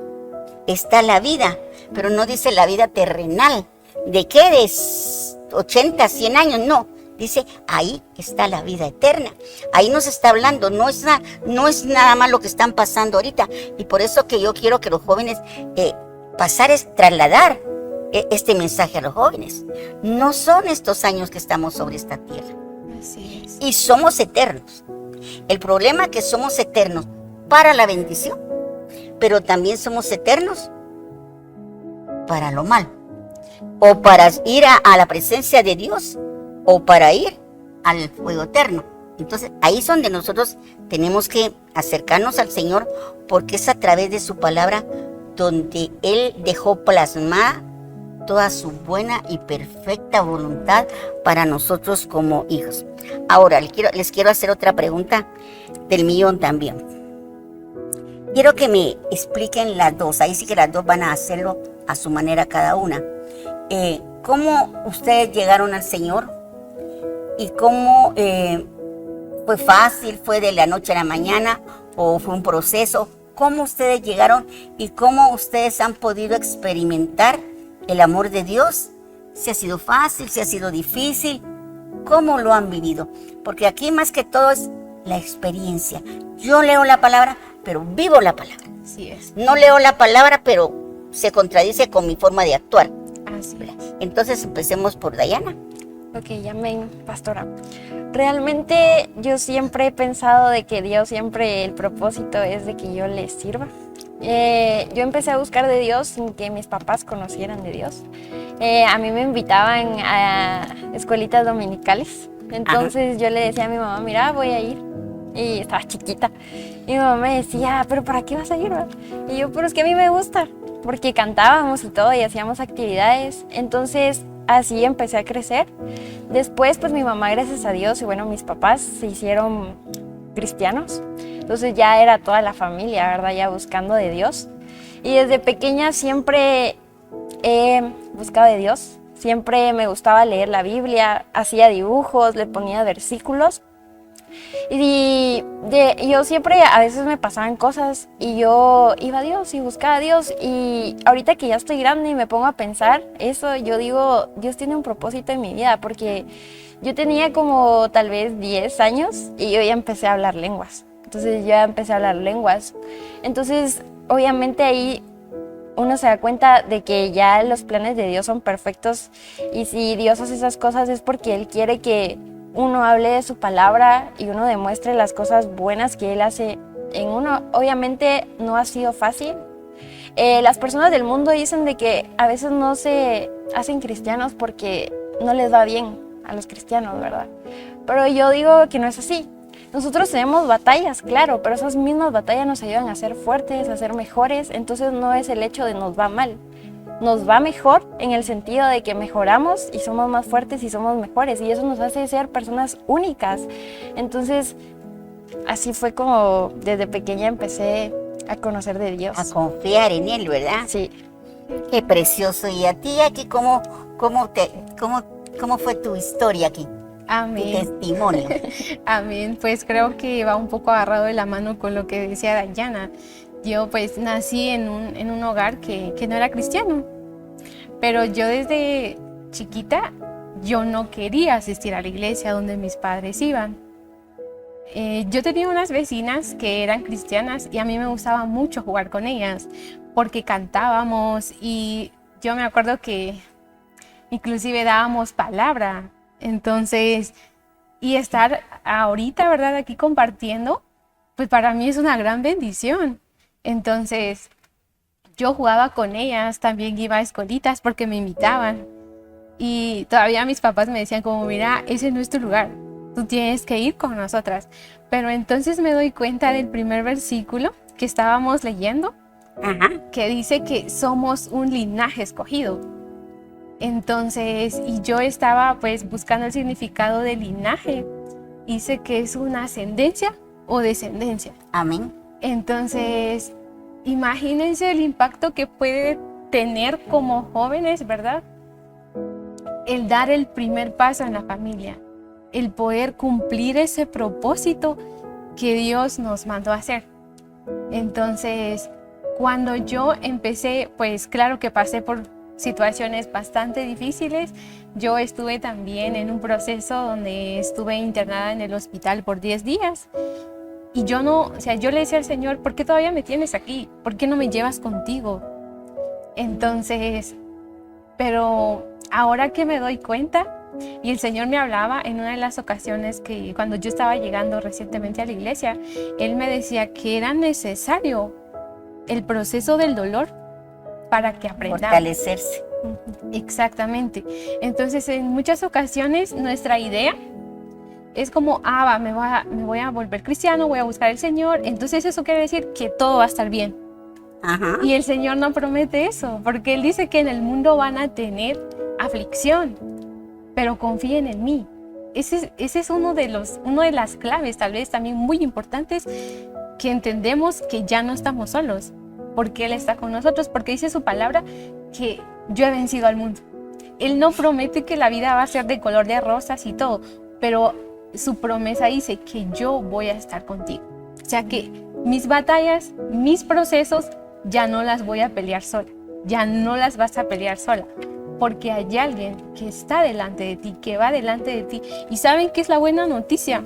está la vida, pero no dice la vida terrenal. ¿De qué? De 80, 100 años, no. Dice, ahí está la vida eterna. Ahí nos está hablando, no es nada más lo que están pasando ahorita. Y por eso que yo quiero que los jóvenes, trasladar este mensaje a los jóvenes. No son estos años que estamos sobre esta tierra. Así es. Y somos eternos. El problema es que somos eternos para la bendición, pero también somos eternos para lo malo. O para ir a la presencia de Dios, o para ir al fuego eterno. Entonces, ahí es donde nosotros tenemos que acercarnos al Señor, porque es a través de su palabra donde Él dejó plasmada toda su buena y perfecta voluntad para nosotros como hijos. Ahora, les quiero hacer otra pregunta del millón también. Quiero que me expliquen las dos, ahí sí que las dos van a hacerlo a su manera cada una. ¿Cómo ustedes llegaron al Señor? ¿Y cómo fue fácil? ¿Fue de la noche a la mañana? ¿O fue un proceso? ¿Cómo ustedes llegaron y cómo ustedes han podido experimentar el amor de Dios? ¿Si ha sido fácil? ¿Si ha sido difícil? ¿Cómo lo han vivido? Porque aquí más que todo es la experiencia. Yo leo la palabra, pero vivo la palabra. Así es. No leo la palabra, pero se contradice con mi forma de actuar. Así es. Entonces empecemos por Dayana. Ok, amén, pastora. Realmente yo siempre he pensado de que Dios siempre el propósito es de que yo le sirva. Yo empecé a buscar de Dios sin que mis papás conocieran de Dios. A mí me invitaban a escuelitas dominicales. Entonces yo le decía a mi mamá, mira, voy a ir. Y estaba chiquita. Y mi mamá me decía, ¿pero para qué vas a ir? ¿Va? Y yo, pero es que a mí me gusta. Porque cantábamos y todo y hacíamos actividades. Entonces así empecé a crecer. Después, pues mi mamá, gracias a Dios, y bueno, mis papás se hicieron cristianos. Entonces ya era toda la familia, ¿verdad? Ya buscando de Dios. Y desde pequeña siempre he buscado de Dios. Siempre me gustaba leer la Biblia, hacía dibujos, le ponía versículos. Y yo siempre, a veces me pasaban cosas y yo iba a Dios y buscaba a Dios. Y ahorita que ya estoy grande y me pongo a pensar eso, yo digo, Dios tiene un propósito en mi vida, porque yo tenía como tal vez 10 años y yo ya empecé a hablar lenguas. Entonces ya empecé a hablar lenguas. Entonces, obviamente ahí uno se da cuenta de que ya los planes de Dios son perfectos, y si Dios hace esas cosas es porque Él quiere que uno hable de su palabra y uno demuestre las cosas buenas que Él hace en uno. Obviamente no ha sido fácil. Las personas del mundo dicen de que a veces no se hacen cristianos porque no les va bien a los cristianos, ¿verdad? Pero yo digo que no es así. Nosotros tenemos batallas, claro, pero esas mismas batallas nos ayudan a ser fuertes, a ser mejores. Entonces no es el hecho de nos va mal. Nos va mejor en el sentido de que mejoramos y somos más fuertes y somos mejores. Y eso nos hace ser personas únicas. Entonces, así fue como desde pequeña empecé a conocer de Dios. A confiar en Él, ¿verdad? Sí. Qué precioso. ¿Y a ti aquí cómo fue tu historia aquí? Amén. Tu testimonio. Amén. Pues creo que va un poco agarrado de la mano con lo que decía Dayana. Yo pues nací en un hogar que no era cristiano, pero yo desde chiquita yo no quería asistir a la iglesia donde mis padres iban. Yo tenía unas vecinas que eran cristianas y a mí me gustaba mucho jugar con ellas porque cantábamos, y yo me acuerdo que inclusive dábamos palabra. Entonces, y estar ahorita, ¿verdad?, aquí compartiendo, pues para mí es una gran bendición. Entonces, yo jugaba con ellas, también iba a escuelitas porque me invitaban. Y todavía mis papás me decían como, mira, ese no es tu lugar, tú tienes que ir con nosotras. Pero entonces me doy cuenta del primer versículo que estábamos leyendo, que dice que somos un linaje escogido. Entonces, y yo estaba pues buscando el significado del linaje. Dice que es una ascendencia o descendencia. Amén. Entonces, imagínense el impacto que puede tener como jóvenes, ¿verdad? El dar el primer paso en la familia, el poder cumplir ese propósito que Dios nos mandó a hacer. Entonces, cuando yo empecé, pues claro que pasé por situaciones bastante difíciles. Yo estuve también en un proceso donde estuve internada en el hospital por 10 días. Y yo le decía al Señor, ¿por qué todavía me tienes aquí? ¿Por qué no me llevas contigo? Entonces, pero ahora que me doy cuenta, y el Señor me hablaba en una de las ocasiones que cuando yo estaba llegando recientemente a la iglesia, Él me decía que era necesario el proceso del dolor para que aprendamos. Fortalecerse. Exactamente. Entonces, en muchas ocasiones nuestra idea es como, me voy a volver cristiano, voy a buscar al Señor. Entonces eso quiere decir que todo va a estar bien. Y el Señor no promete eso, porque Él dice que en el mundo van a tener aflicción, pero confíen en mí. Ese es uno de las claves, tal vez también muy importantes, que entendemos que ya no estamos solos, porque Él está con nosotros, porque dice su palabra que yo he vencido al mundo. Él no promete que la vida va a ser de color de rosas y todo, pero su promesa dice que yo voy a estar contigo. O sea que mis batallas, mis procesos, ya no las voy a pelear sola, ya no las vas a pelear sola, porque hay alguien que está delante de ti, que va delante de ti. ¿Y saben qué es la buena noticia?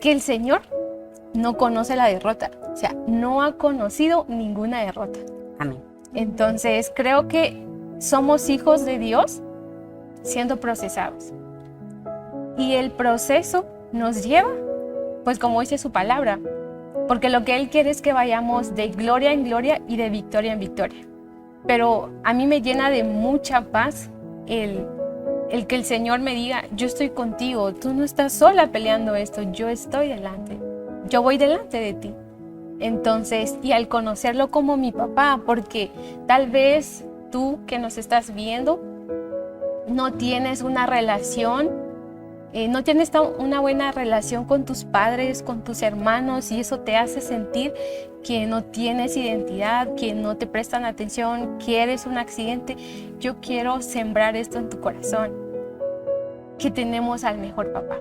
Que el Señor no conoce la derrota. O sea, no ha conocido ninguna derrota. Amén. Entonces, creo que somos hijos de Dios siendo procesados. Y el proceso nos lleva, pues como dice su palabra, porque lo que Él quiere es que vayamos de gloria en gloria y de victoria en victoria. Pero a mí me llena de mucha paz el que el Señor me diga, yo estoy contigo, tú no estás sola peleando esto, yo estoy delante, yo voy delante de ti. Entonces, y al conocerlo como mi papá, porque tal vez tú que nos estás viendo, no tienes una relación, no tienes una buena relación con tus padres, con tus hermanos, y eso te hace sentir que no tienes identidad, que no te prestan atención, que eres un accidente. Yo quiero sembrar esto en tu corazón, que tenemos al mejor papá.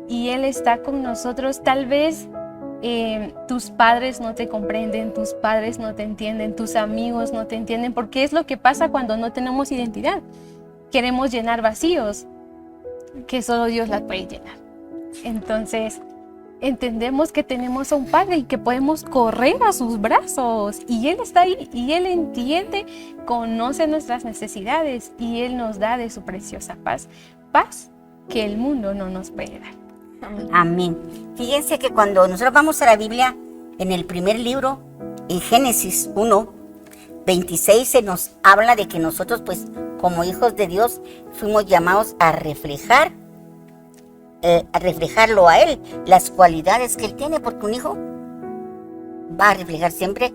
Y Él está con nosotros. Tal vez tus padres no te comprenden, tus padres no te entienden, tus amigos no te entienden, porque es lo que pasa cuando no tenemos identidad. Queremos llenar vacíos que solo Dios las puede llenar. Entonces, entendemos que tenemos a un Padre y que podemos correr a sus brazos. Y Él está ahí y Él entiende, conoce nuestras necesidades y Él nos da de su preciosa paz. Paz que el mundo no nos puede dar. Amén. Amén. Fíjense que cuando nosotros vamos a la Biblia, en el primer libro, en Génesis 1:26, se nos habla de que nosotros, pues, como hijos de Dios, fuimos llamados a reflejarlo a Él, las cualidades que Él tiene, porque un hijo va a reflejar siempre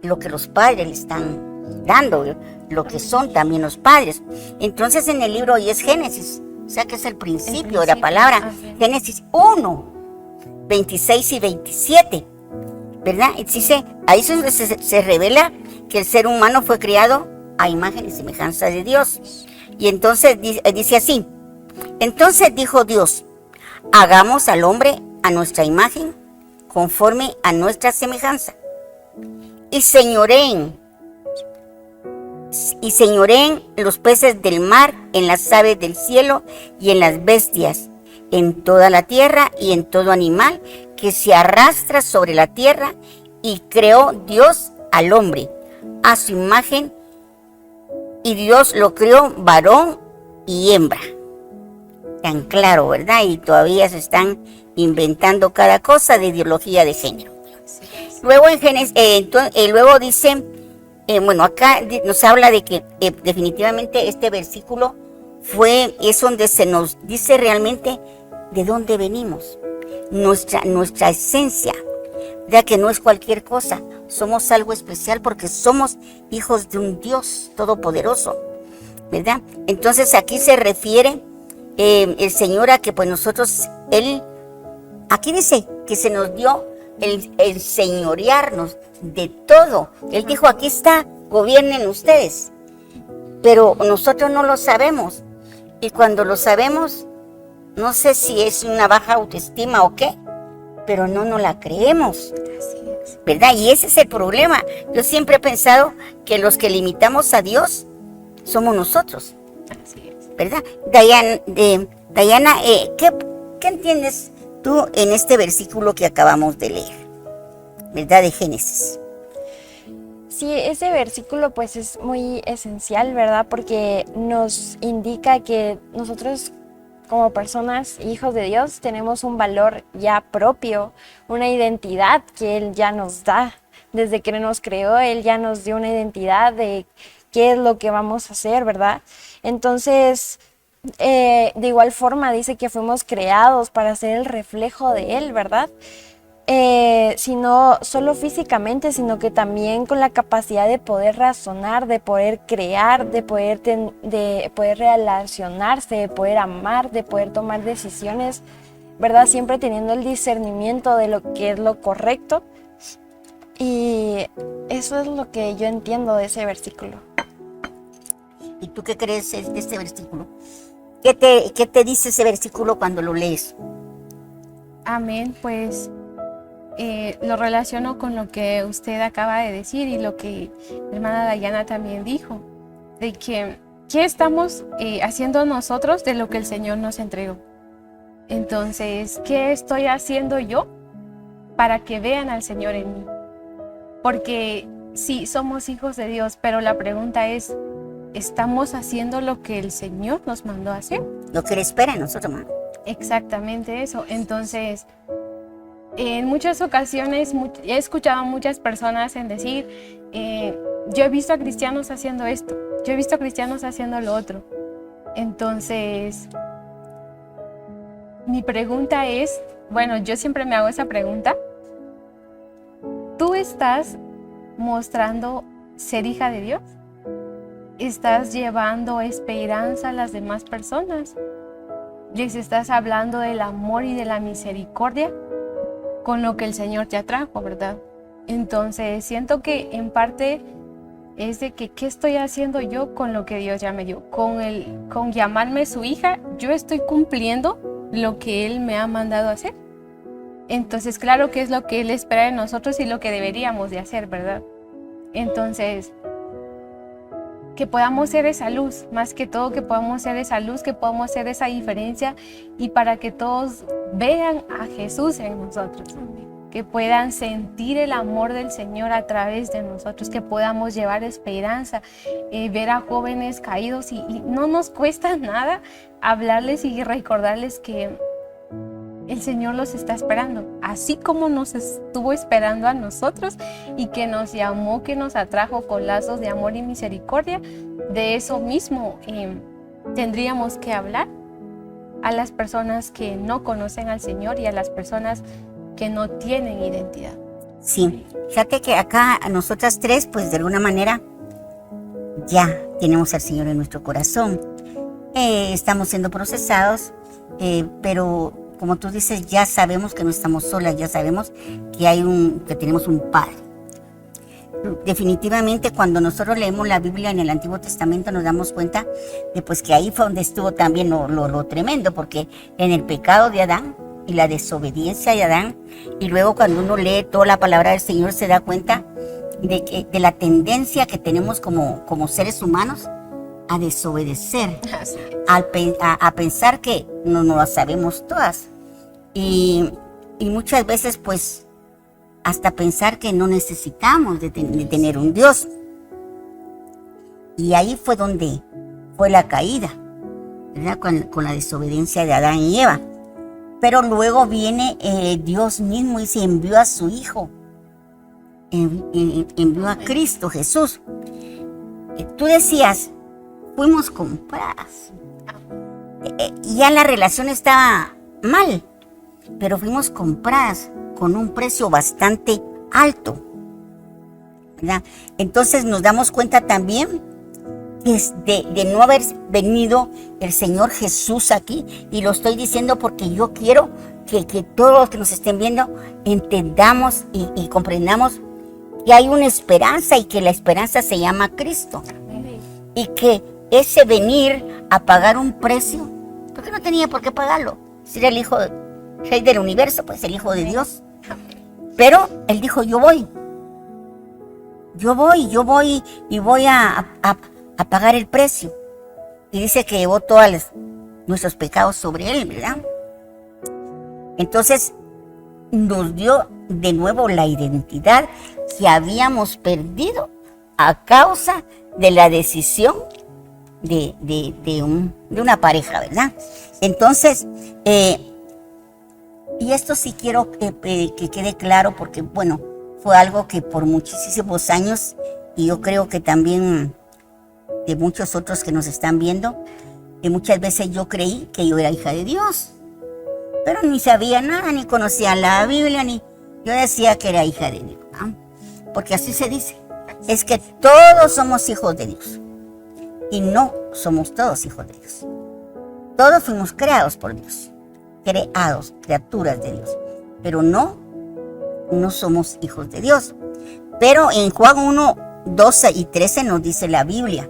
lo que los padres le están dando, lo que son también los padres. Entonces, en el libro, y es Génesis, o sea que es el principio de la palabra, Génesis 1:26 y 27, ¿verdad? Dice, ahí se revela que el ser humano fue creado a imagen y semejanza de Dios. Y entonces dice así: entonces dijo Dios, hagamos al hombre a nuestra imagen, conforme a nuestra semejanza, y señoreen los peces del mar, en las aves del cielo y en las bestias, en toda la tierra y en todo animal que se arrastra sobre la tierra. Y creó Dios al hombre a su imagen, y Dios lo creó varón y hembra. Tan claro, ¿verdad? Y todavía se están inventando cada cosa de ideología de género. Luego en Génesis, luego dice, bueno, acá nos habla de que definitivamente este versículo es donde se nos dice realmente de dónde venimos, nuestra esencia, ya que no es cualquier cosa, somos algo especial porque somos hijos de un Dios todopoderoso, ¿verdad? Entonces aquí se refiere el Señor a que pues nosotros, aquí dice que se nos dio el señorearnos de todo. Él dijo, aquí está, gobiernen ustedes, pero nosotros no lo sabemos, y cuando lo sabemos, no sé si es una baja autoestima o qué, pero no nos la creemos, ¿verdad? Y ese es el problema. Yo siempre he pensado que los que limitamos a Dios somos nosotros, ¿verdad? Dayana, ¿qué entiendes tú en este versículo que acabamos de leer, ¿verdad? De Génesis. Sí, ese versículo pues es muy esencial, ¿verdad? Porque nos indica que nosotros como personas, hijos de Dios, tenemos un valor ya propio, una identidad que Él ya nos da. Desde que nos creó, Él ya nos dio una identidad de qué es lo que vamos a hacer, ¿verdad? Entonces, de igual forma dice que fuimos creados para ser el reflejo de Él, ¿verdad? Sino solo físicamente, sino que también con la capacidad de poder razonar, de poder crear, de poder relacionarse, de poder amar, de poder tomar decisiones, ¿verdad? Siempre teniendo el discernimiento de lo que es lo correcto. Y eso es lo que yo entiendo de ese versículo. ¿Y tú qué crees de este versículo? ¿Qué te dice ese versículo cuando lo lees? Amén, pues lo relaciono con lo que usted acaba de decir y lo que la hermana Dayana también dijo, de que ¿qué estamos haciendo nosotros de lo que el Señor nos entregó? Entonces, ¿qué estoy haciendo yo para que vean al Señor en mí. Porque sí, somos hijos de Dios, pero la pregunta es, ¿estamos haciendo lo que el Señor nos mandó a hacer? Lo que Él espera en nosotros, mamá. Exactamente eso. Entonces, en muchas ocasiones he escuchado a muchas personas en decir, yo he visto a cristianos haciendo esto, yo he visto a cristianos haciendo lo otro. Entonces, mi pregunta es, bueno, yo siempre me hago esa pregunta. ¿Tú estás mostrando ser hija de Dios? ¿Estás llevando esperanza a las demás personas? ¿Les estás hablando del amor y de la misericordia con lo que el Señor te atrajo, verdad? Entonces, siento que en parte es de que, ¿qué estoy haciendo yo con lo que Dios ya me dio? Con llamarme su hija, yo estoy cumpliendo lo que Él me ha mandado a hacer. Entonces, claro que es lo que Él espera de nosotros y lo que deberíamos de hacer, ¿verdad? Entonces, que podamos ser esa luz, más que todo que podamos ser esa luz, que podamos ser esa diferencia y para que todos vean a Jesús en nosotros. Que puedan sentir el amor del Señor a través de nosotros, que podamos llevar esperanza, ver a jóvenes caídos y no nos cuesta nada hablarles y recordarles que el Señor los está esperando, así como nos estuvo esperando a nosotros y que nos llamó, que nos atrajo con lazos de amor y misericordia. De eso mismo tendríamos que hablar a las personas que no conocen al Señor y a las personas que no tienen identidad. Sí, fíjate que acá nosotras tres, pues de alguna manera ya tenemos al Señor en nuestro corazón. Estamos siendo procesados, pero como tú dices, ya sabemos que no estamos solas, ya sabemos que tenemos un Padre. Definitivamente, cuando nosotros leemos la Biblia en el Antiguo Testamento, nos damos cuenta de pues que ahí fue donde estuvo también lo tremendo, porque en el pecado de Adán y la desobediencia de Adán, y luego cuando uno lee toda la palabra del Señor se da cuenta de la tendencia que tenemos como seres humanos a desobedecer, a pensar que no las sabemos todas y muchas veces pues hasta pensar que no necesitamos de tener un Dios. Y ahí fue donde fue la caída, ¿verdad? Con la desobediencia de Adán y Eva. Pero luego viene Dios mismo y se envió a su Hijo, envió a Cristo Jesús. Tú decías, fuimos compradas. Ya la relación estaba mal, pero fuimos compradas con un precio bastante alto, ¿verdad? Entonces nos damos cuenta también de no haber venido el Señor Jesús aquí, y lo estoy diciendo porque yo quiero que todos los que nos estén viendo entendamos y comprendamos que hay una esperanza y que la esperanza se llama Cristo. Y que ese venir a pagar un precio, porque no tenía por qué pagarlo, si era el Hijo Rey del universo, pues el Hijo de Dios. Pero Él dijo, yo voy y voy a pagar el precio. Y dice que llevó todos nuestros pecados sobre Él, ¿verdad? Entonces nos dio de nuevo la identidad que habíamos perdido a causa de la decisión de una pareja, ¿verdad? Entonces, y esto sí quiero que quede claro, porque bueno, fue algo que por muchísimos años, y yo creo que también de muchos otros que nos están viendo, que muchas veces yo creí que yo era hija de Dios, pero ni sabía nada, ni conocía la Biblia, ni yo decía que era hija de Dios, ¿no? Porque así se dice, es que todos somos hijos de Dios, y no somos todos hijos de Dios. Todos fuimos creados por Dios, criaturas de Dios, pero no somos hijos de Dios. Pero en Juan 1, 12 y 13 nos dice la Biblia,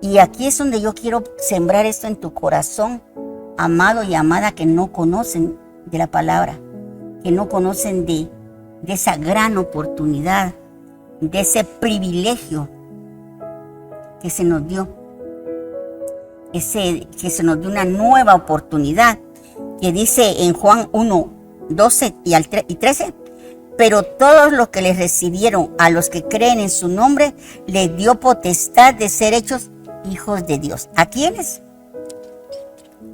y aquí es donde yo quiero sembrar esto en tu corazón, amado y amada, que no conocen de la palabra, que no conocen de esa gran oportunidad, de ese privilegio que se nos dio, que se nos dio una nueva oportunidad, que dice en Juan 1, 12 y 13, Pero todos los que le recibieron, a los que creen en su nombre, les dio potestad de ser hechos hijos de Dios. ¿A quiénes?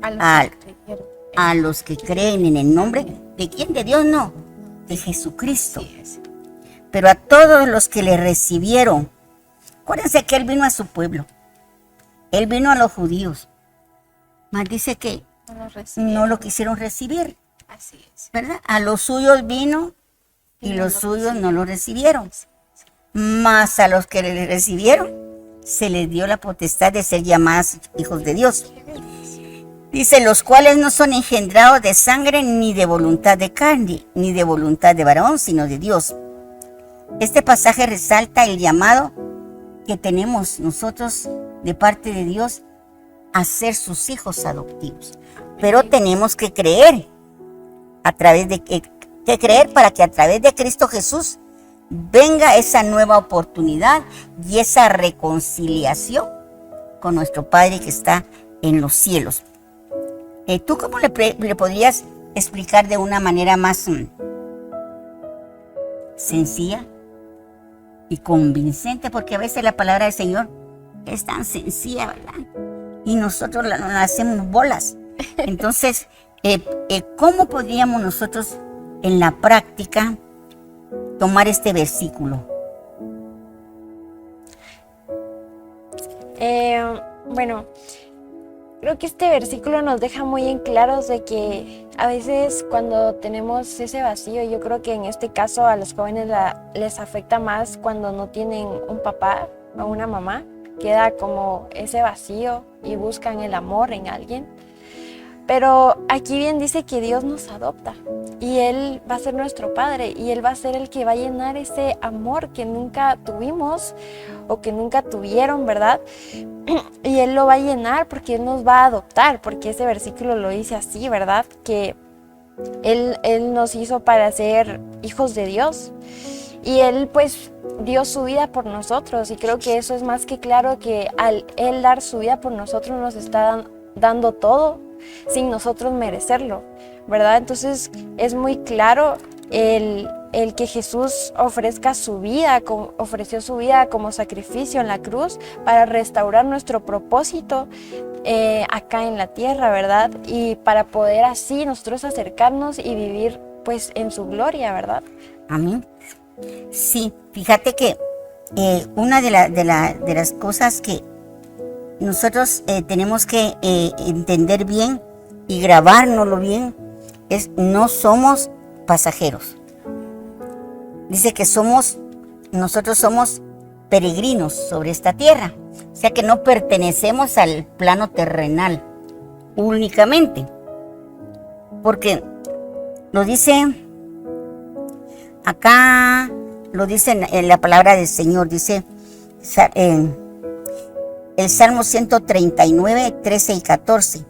A los que creen en el nombre de quién, de Dios, no, de Jesucristo. Pero a todos los que le recibieron, acuérdense que Él vino a su pueblo, Él vino a los judíos, mas dice que no lo quisieron recibir. Así es. ¿Verdad? A los suyos vino y los suyos no lo recibieron. Mas a los que le recibieron se les dio la potestad de ser llamados hijos de Dios. Dice, los cuales no son engendrados de sangre, ni de voluntad de carne, ni de voluntad de varón, sino de Dios. Este pasaje resalta el llamado que tenemos nosotros de parte de Dios a ser sus hijos adoptivos. Pero tenemos que creer creer para que a través de Cristo Jesús venga esa nueva oportunidad y esa reconciliación con nuestro Padre que está en los cielos. ¿Tú cómo le podrías explicar de una manera más sencilla y convincente? Porque a veces la palabra del Señor es tan sencilla, ¿verdad? Y nosotros la hacemos bolas. Entonces, ¿cómo podríamos nosotros en la práctica tomar este versículo? Bueno, creo que este versículo nos deja muy en claros de que a veces cuando tenemos ese vacío, yo creo que en este caso a los jóvenes les afecta más cuando no tienen un papá o una mamá, queda como ese vacío y buscan el amor en alguien. Pero aquí bien dice que Dios nos adopta y Él va a ser nuestro Padre y Él va a ser el que va a llenar ese amor que nunca tuvimos o que nunca tuvieron, ¿verdad? Y Él lo va a llenar porque Él nos va a adoptar, porque ese versículo lo dice así, ¿verdad? Que Él nos hizo para ser hijos de Dios y Él pues dio su vida por nosotros y creo que eso es más que claro que al Él dar su vida por nosotros nos está dando todo sin nosotros merecerlo, ¿verdad? Entonces es muy claro el que Jesús ofreció su vida como sacrificio en la cruz para restaurar nuestro propósito acá en la tierra, ¿verdad? Y para poder así nosotros acercarnos y vivir pues en su gloria, ¿verdad? Amén. Sí, fíjate que una de las cosas que nosotros tenemos que entender bien y grabárnoslo bien es no somos pasajeros. Dice que nosotros somos peregrinos sobre esta tierra, o sea que no pertenecemos al plano terrenal únicamente, porque lo dice acá, lo dice en la palabra del Señor, dice el Salmo 139, 13 y 14.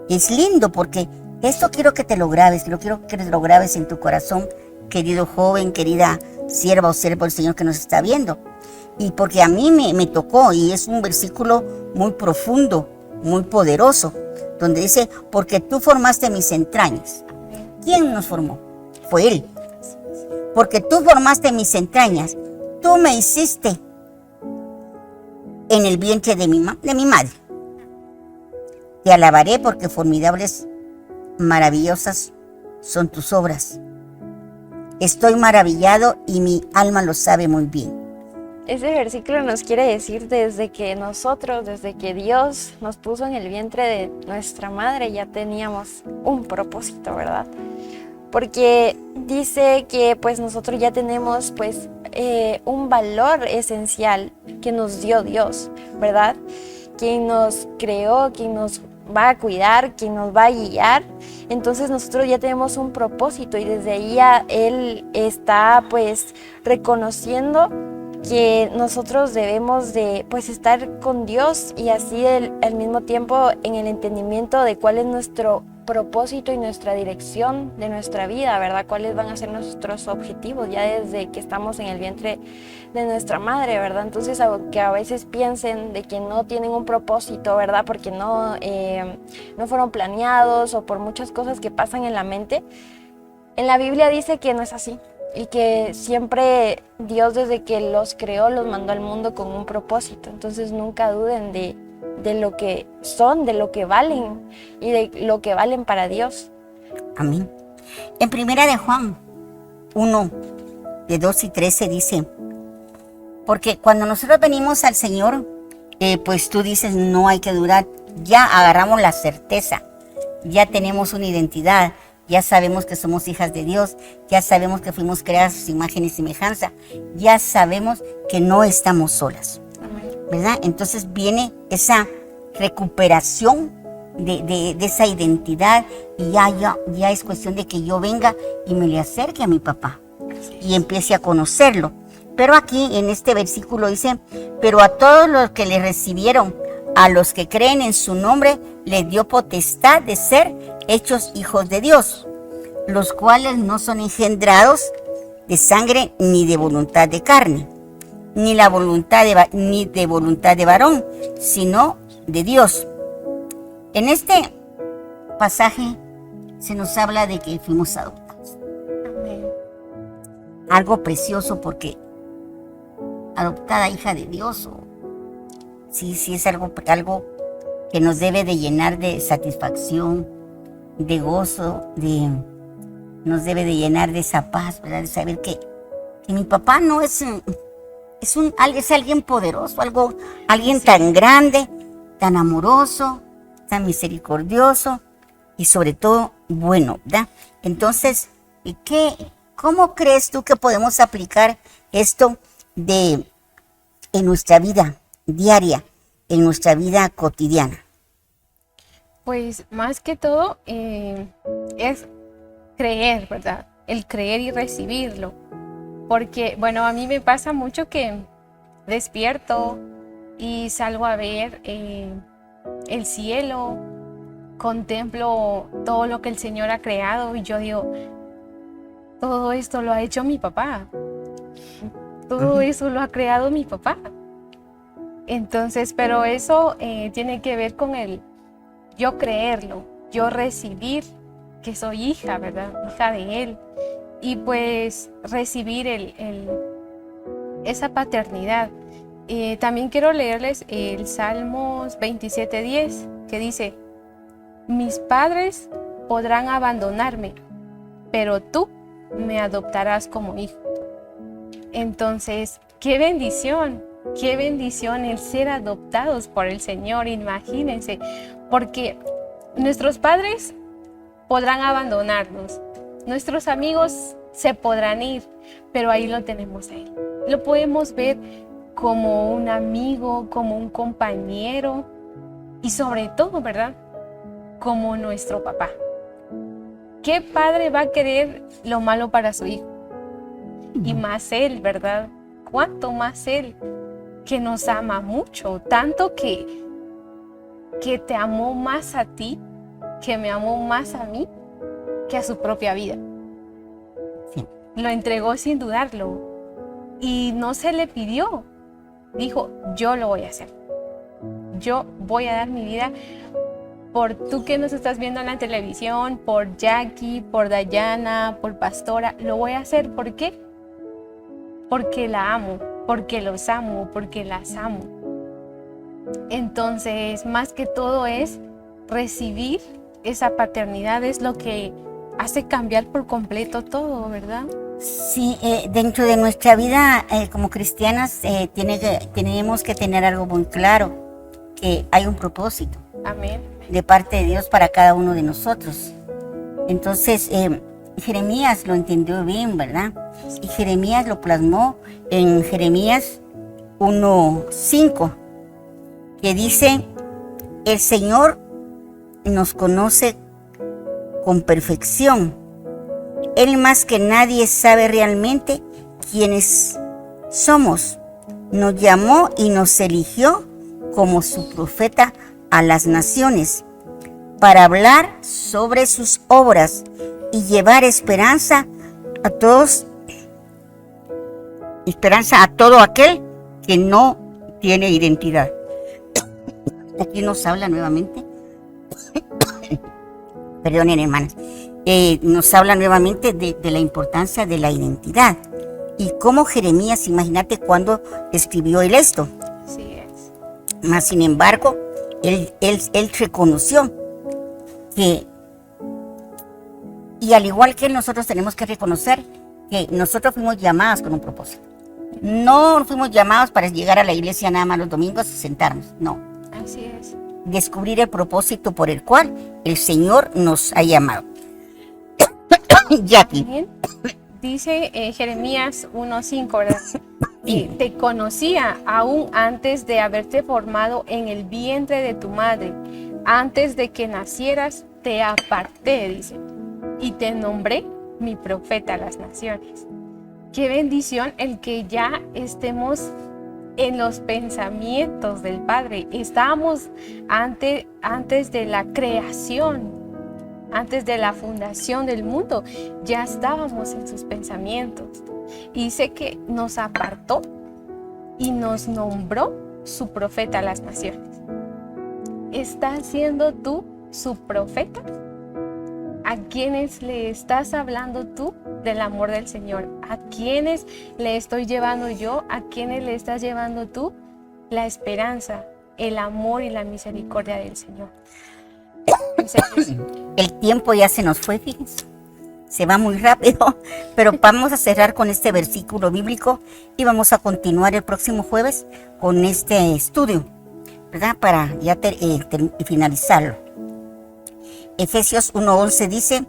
Es lindo porque esto quiero que te lo grabes, quiero que te lo grabes en tu corazón, querido joven, querida sierva o siervo del Señor que nos está viendo. Y porque a mí me tocó y es un versículo muy profundo, muy poderoso, donde dice, porque tú formaste mis entrañas. ¿Quién nos formó? Fue Él. Porque tú formaste mis entrañas, tú me hiciste en el vientre de mi madre. Te alabaré porque formidables, maravillosas son tus obras. Estoy maravillado y mi alma lo sabe muy bien. Ese versículo nos quiere decir desde que Dios nos puso en el vientre de nuestra madre, ya teníamos un propósito, ¿verdad? Porque dice que pues nosotros ya tenemos pues un valor esencial que nos dio Dios, ¿verdad? Quien nos creó, quien nos va a cuidar, quien nos va a guiar. Entonces nosotros ya tenemos un propósito y desde ahí ya Él está pues reconociendo que nosotros debemos de pues estar con Dios y así al mismo tiempo en el entendimiento de cuál es nuestro propósito y nuestra dirección de nuestra vida, ¿verdad? Cuáles van a ser nuestros objetivos ya desde que estamos en el vientre de nuestra madre, ¿verdad? Entonces, aunque a veces piensen de que no tienen un propósito, ¿verdad? Porque no fueron planeados o por muchas cosas que pasan en la mente, en la Biblia dice que no es así y que siempre Dios desde que los creó los mandó al mundo con un propósito. Entonces nunca duden de lo que son, de lo que valen y de lo que valen para Dios. Amén. En primera de Juan 1, de 2 y 13 dice, porque cuando nosotros venimos al Señor, pues tú dices, no hay que dudar, ya agarramos la certeza, ya tenemos una identidad, ya sabemos que somos hijas de Dios, ya sabemos que fuimos creadas a su imagen y semejanza, ya sabemos que no estamos solas, ¿verdad? Entonces viene esa recuperación de esa identidad y ya es cuestión de que yo venga y me le acerque a mi papá y empiece a conocerlo. Pero aquí en este versículo dice, pero a todos los que le recibieron, a los que creen en su nombre, les dio potestad de ser hechos hijos de Dios, los cuales no son engendrados de sangre ni de voluntad de carne, ni de voluntad de varón, sino de Dios. En este pasaje se nos habla de que fuimos adoptados. Amén. Algo precioso porque adoptada hija de Dios, sí es algo que nos debe de llenar de satisfacción, de gozo, nos debe de llenar de esa paz, ¿verdad? De saber que mi papá no es alguien poderoso, alguien tan grande, tan amoroso, tan misericordioso y sobre todo bueno, ¿verdad? Entonces, ¿cómo crees tú que podemos aplicar esto en nuestra vida diaria, en nuestra vida cotidiana? Pues más que todo es creer, ¿verdad? El creer y recibirlo. Porque, bueno, a mí me pasa mucho que despierto y salgo a ver el cielo, contemplo todo lo que el Señor ha creado y yo digo, todo esto lo ha hecho mi papá. Todo eso lo ha creado mi papá. Entonces, pero eso tiene que ver con el yo creerlo, yo recibir que soy hija, ¿verdad? Hija de Él. Y pues recibir esa paternidad. También quiero leerles el Salmos 27:10, que dice, mis padres podrán abandonarme, pero tú me adoptarás como hijo. Entonces, qué bendición el ser adoptados por el Señor, imagínense, porque nuestros padres podrán abandonarnos, nuestros amigos se podrán ir, pero ahí lo tenemos a Él. Lo podemos ver como un amigo, como un compañero y sobre todo, ¿verdad? Como nuestro papá. ¿Qué padre va a querer lo malo para su hijo? Y más Él, ¿verdad? ¿Cuánto más Él? Que nos ama mucho, tanto que te amó más a ti, que me amó más a mí, que a su propia vida. Sí. Lo entregó sin dudarlo y no se le pidió. Dijo, yo lo voy a hacer. Yo voy a dar mi vida por tú que nos estás viendo en la televisión, por Jackie, por Dayana, por Pastora. Lo voy a hacer. ¿Por qué? Porque la amo, porque los amo, porque las amo. Entonces, más que todo es recibir esa paternidad, es lo que hace cambiar por completo todo, ¿verdad? Sí, dentro de nuestra vida como cristianas tenemos que tener algo muy claro, que hay un propósito. Amén. De parte de Dios para cada uno de nosotros. Entonces, Jeremías lo entendió bien, ¿verdad? Y Jeremías lo plasmó en Jeremías 1:5, que dice, el Señor nos conoce con perfección. Él más que nadie sabe realmente quiénes somos. Nos llamó y nos eligió como su profeta a las naciones, para hablar sobre sus obras y llevar esperanza a todo aquel que no tiene identidad. Aquí nos habla nuevamente, perdonen hermanas, nos habla nuevamente de la importancia de la identidad. Y cómo Jeremías, imagínate cuando escribió él esto. Así es. Mas sin embargo, él reconoció que, y al igual que nosotros tenemos que reconocer que nosotros fuimos llamados con un propósito. No fuimos llamados para llegar a la iglesia nada más los domingos y sentarnos, no. Así es. Descubrir el propósito por el cual el Señor nos ha llamado. Jackie. Amén. Dice Jeremías 1:5, ¿verdad? Te conocía aún antes de haberte formado en el vientre de tu madre. Antes de que nacieras, te aparté, dice, y te nombré mi profeta a las naciones. Qué bendición el que ya estemos en los pensamientos del Padre. Estábamos antes de la creación, antes de la fundación del mundo, ya estábamos en sus pensamientos. Y dice que nos apartó y nos nombró su profeta a las naciones. ¿Estás siendo tú su profeta? ¿A quiénes le estás hablando tú del amor del Señor? ¿A quiénes le estoy llevando yo? ¿A quiénes le estás llevando tú la esperanza, el amor y la misericordia del Señor? El tiempo ya se nos fue, fíjense. Se va muy rápido, pero vamos a cerrar con este versículo bíblico y vamos a continuar el próximo jueves con este estudio, ¿verdad? Para ya finalizarlo. Efesios 1:11 dice: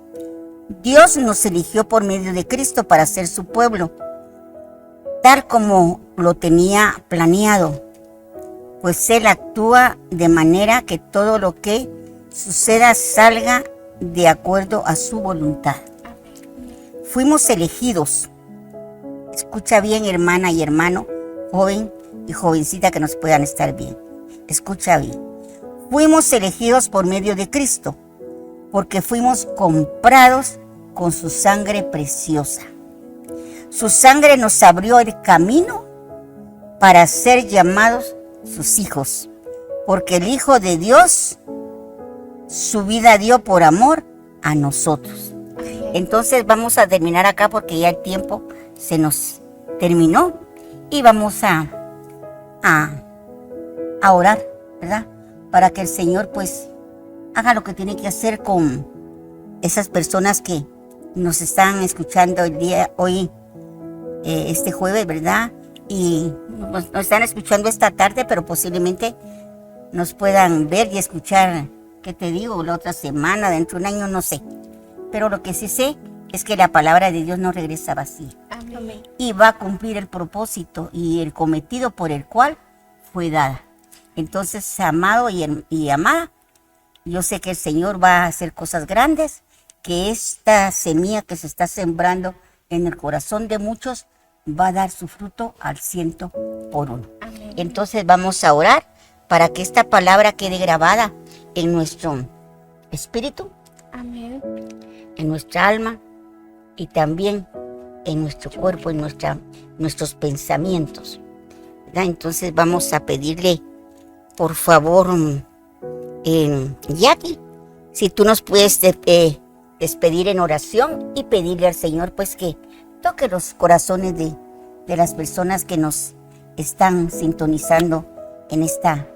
Dios nos eligió por medio de Cristo para ser su pueblo, tal como lo tenía planeado, pues Él actúa de manera que todo lo que suceda salga de acuerdo a su voluntad. Fuimos elegidos. Escucha bien, hermana y hermano, joven y jovencita que nos puedan estar bien. Escucha bien. Fuimos elegidos por medio de Cristo, porque fuimos comprados con su sangre preciosa. Su sangre nos abrió el camino para ser llamados sus hijos, porque el Hijo de Dios su vida dio por amor a nosotros. Entonces vamos a terminar acá porque ya el tiempo se nos terminó y vamos a orar, ¿verdad? Para que el Señor pues haga lo que tiene que hacer con esas personas que nos están escuchando el día hoy, este jueves, ¿verdad? Y nos están escuchando esta tarde, pero posiblemente nos puedan ver y escuchar, ¿qué te digo? La otra semana, dentro de un año, no sé. Pero lo que sí sé es que la palabra de Dios no regresa vacía. Amén. Y va a cumplir el propósito y el cometido por el cual fue dada. Entonces, amado y amada, yo sé que el Señor va a hacer cosas grandes, que esta semilla que se está sembrando en el corazón de muchos va a dar su fruto al 100%. Amén. Entonces vamos a orar para que esta palabra quede grabada en nuestro espíritu, Amén. en nuestra alma y también en nuestro cuerpo, en nuestros pensamientos, ¿verdad? Entonces vamos a pedirle, por favor, Jackie, si tú nos puedes despedir en oración y pedirle al Señor pues que toque los corazones de las personas que nos están sintonizando en esta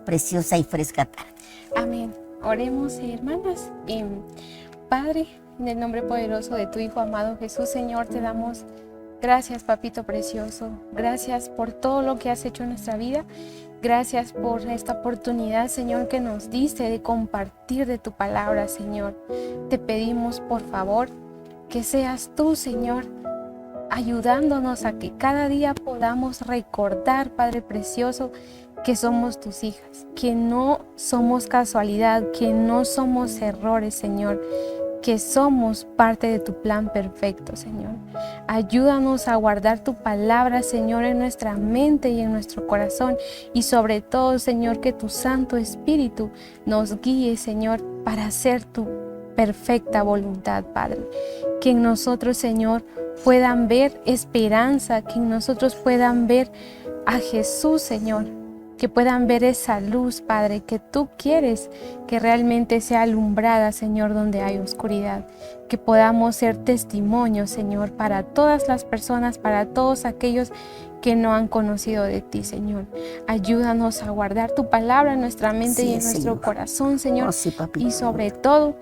preciosa y fresca tarde. Amén. Oremos, hermanas. Padre, en el nombre poderoso de tu Hijo amado Jesús, Señor, te damos gracias, papito precioso. Gracias por todo lo que has hecho en nuestra vida. Gracias por esta oportunidad, Señor, que nos diste de compartir de tu palabra, Señor. Te pedimos, por favor, que seas tú, Señor, ayudándonos a que cada día podamos recordar, Padre precioso, que somos tus hijas, que no somos casualidad, que no somos errores, Señor, que somos parte de tu plan perfecto, Señor. Ayúdanos a guardar tu palabra, Señor, en nuestra mente y en nuestro corazón, y sobre todo, Señor, que tu Santo Espíritu nos guíe, Señor, para hacer tu perfecta voluntad, Padre. Que en nosotros, Señor, puedan ver esperanza, que en nosotros puedan ver a Jesús, Señor, que puedan ver esa luz, Padre, que tú quieres que realmente sea alumbrada, Señor, donde hay oscuridad. Que podamos ser testimonios, Señor, para todas las personas, para todos aquellos que no han conocido de ti, Señor. Ayúdanos a guardar tu palabra en nuestra mente Sí, y en nuestro Señor. corazón, Señor. Oh, sí, papito. Y sobre todo,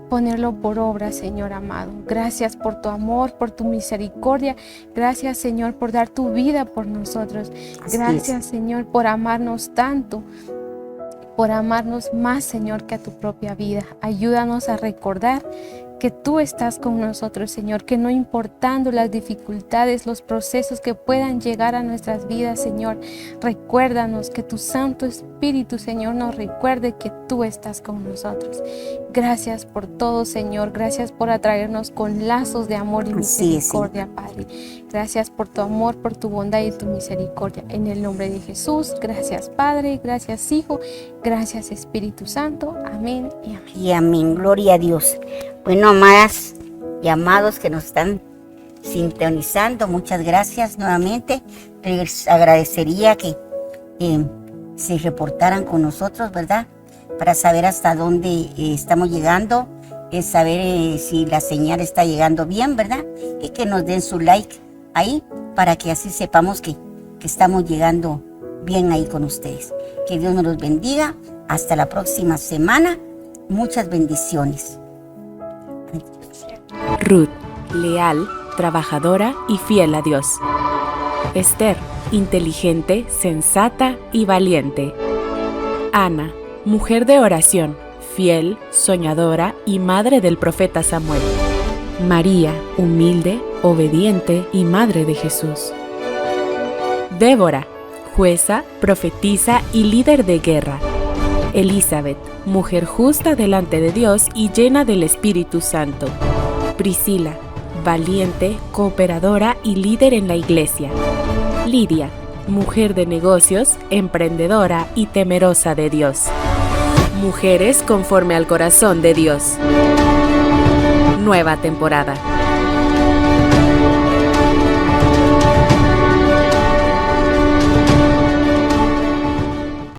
ponerlo por obra, Señor amado. Gracias por tu amor, por tu misericordia. Gracias, Señor, por dar tu vida por nosotros. Así Gracias, Señor, por amarnos tanto, por amarnos más, Señor, que a tu propia vida. Ayúdanos a recordar que tú estás con nosotros, Señor, que no importando las dificultades, los procesos que puedan llegar a nuestras vidas, Señor, recuérdanos que tu Santo Espíritu, Señor, nos recuerde que tú estás con nosotros. Gracias por todo, Señor. Gracias por atraernos con lazos de amor y Así es, misericordia, Padre. Gracias por tu amor, por tu bondad y tu misericordia. En el nombre de Jesús, gracias, Padre. Gracias, Hijo. Gracias, Espíritu Santo. Amén y amén. Y amén, gloria a Dios. Bueno, amadas y amados que nos están sintonizando, muchas gracias nuevamente. Les agradecería que se reportaran con nosotros, ¿verdad? Para saber hasta dónde estamos llegando, saber si la señal está llegando bien, ¿verdad? Y que nos den su like ahí para que así sepamos que estamos llegando bien ahí con ustedes. Que Dios nos los bendiga. Hasta la próxima semana. Muchas bendiciones. Ruth, leal, trabajadora y fiel a Dios. Esther, inteligente, sensata y valiente. Ana, mujer de oración, fiel, soñadora y madre del profeta Samuel. María, humilde, obediente y madre de Jesús. Débora, jueza, profetisa y líder de guerra. Elizabeth, mujer justa delante de Dios y llena del Espíritu Santo. Priscila, valiente, cooperadora y líder en la iglesia. Lidia, mujer de negocios, emprendedora y temerosa de Dios. Mujeres conforme al corazón de Dios. Nueva temporada.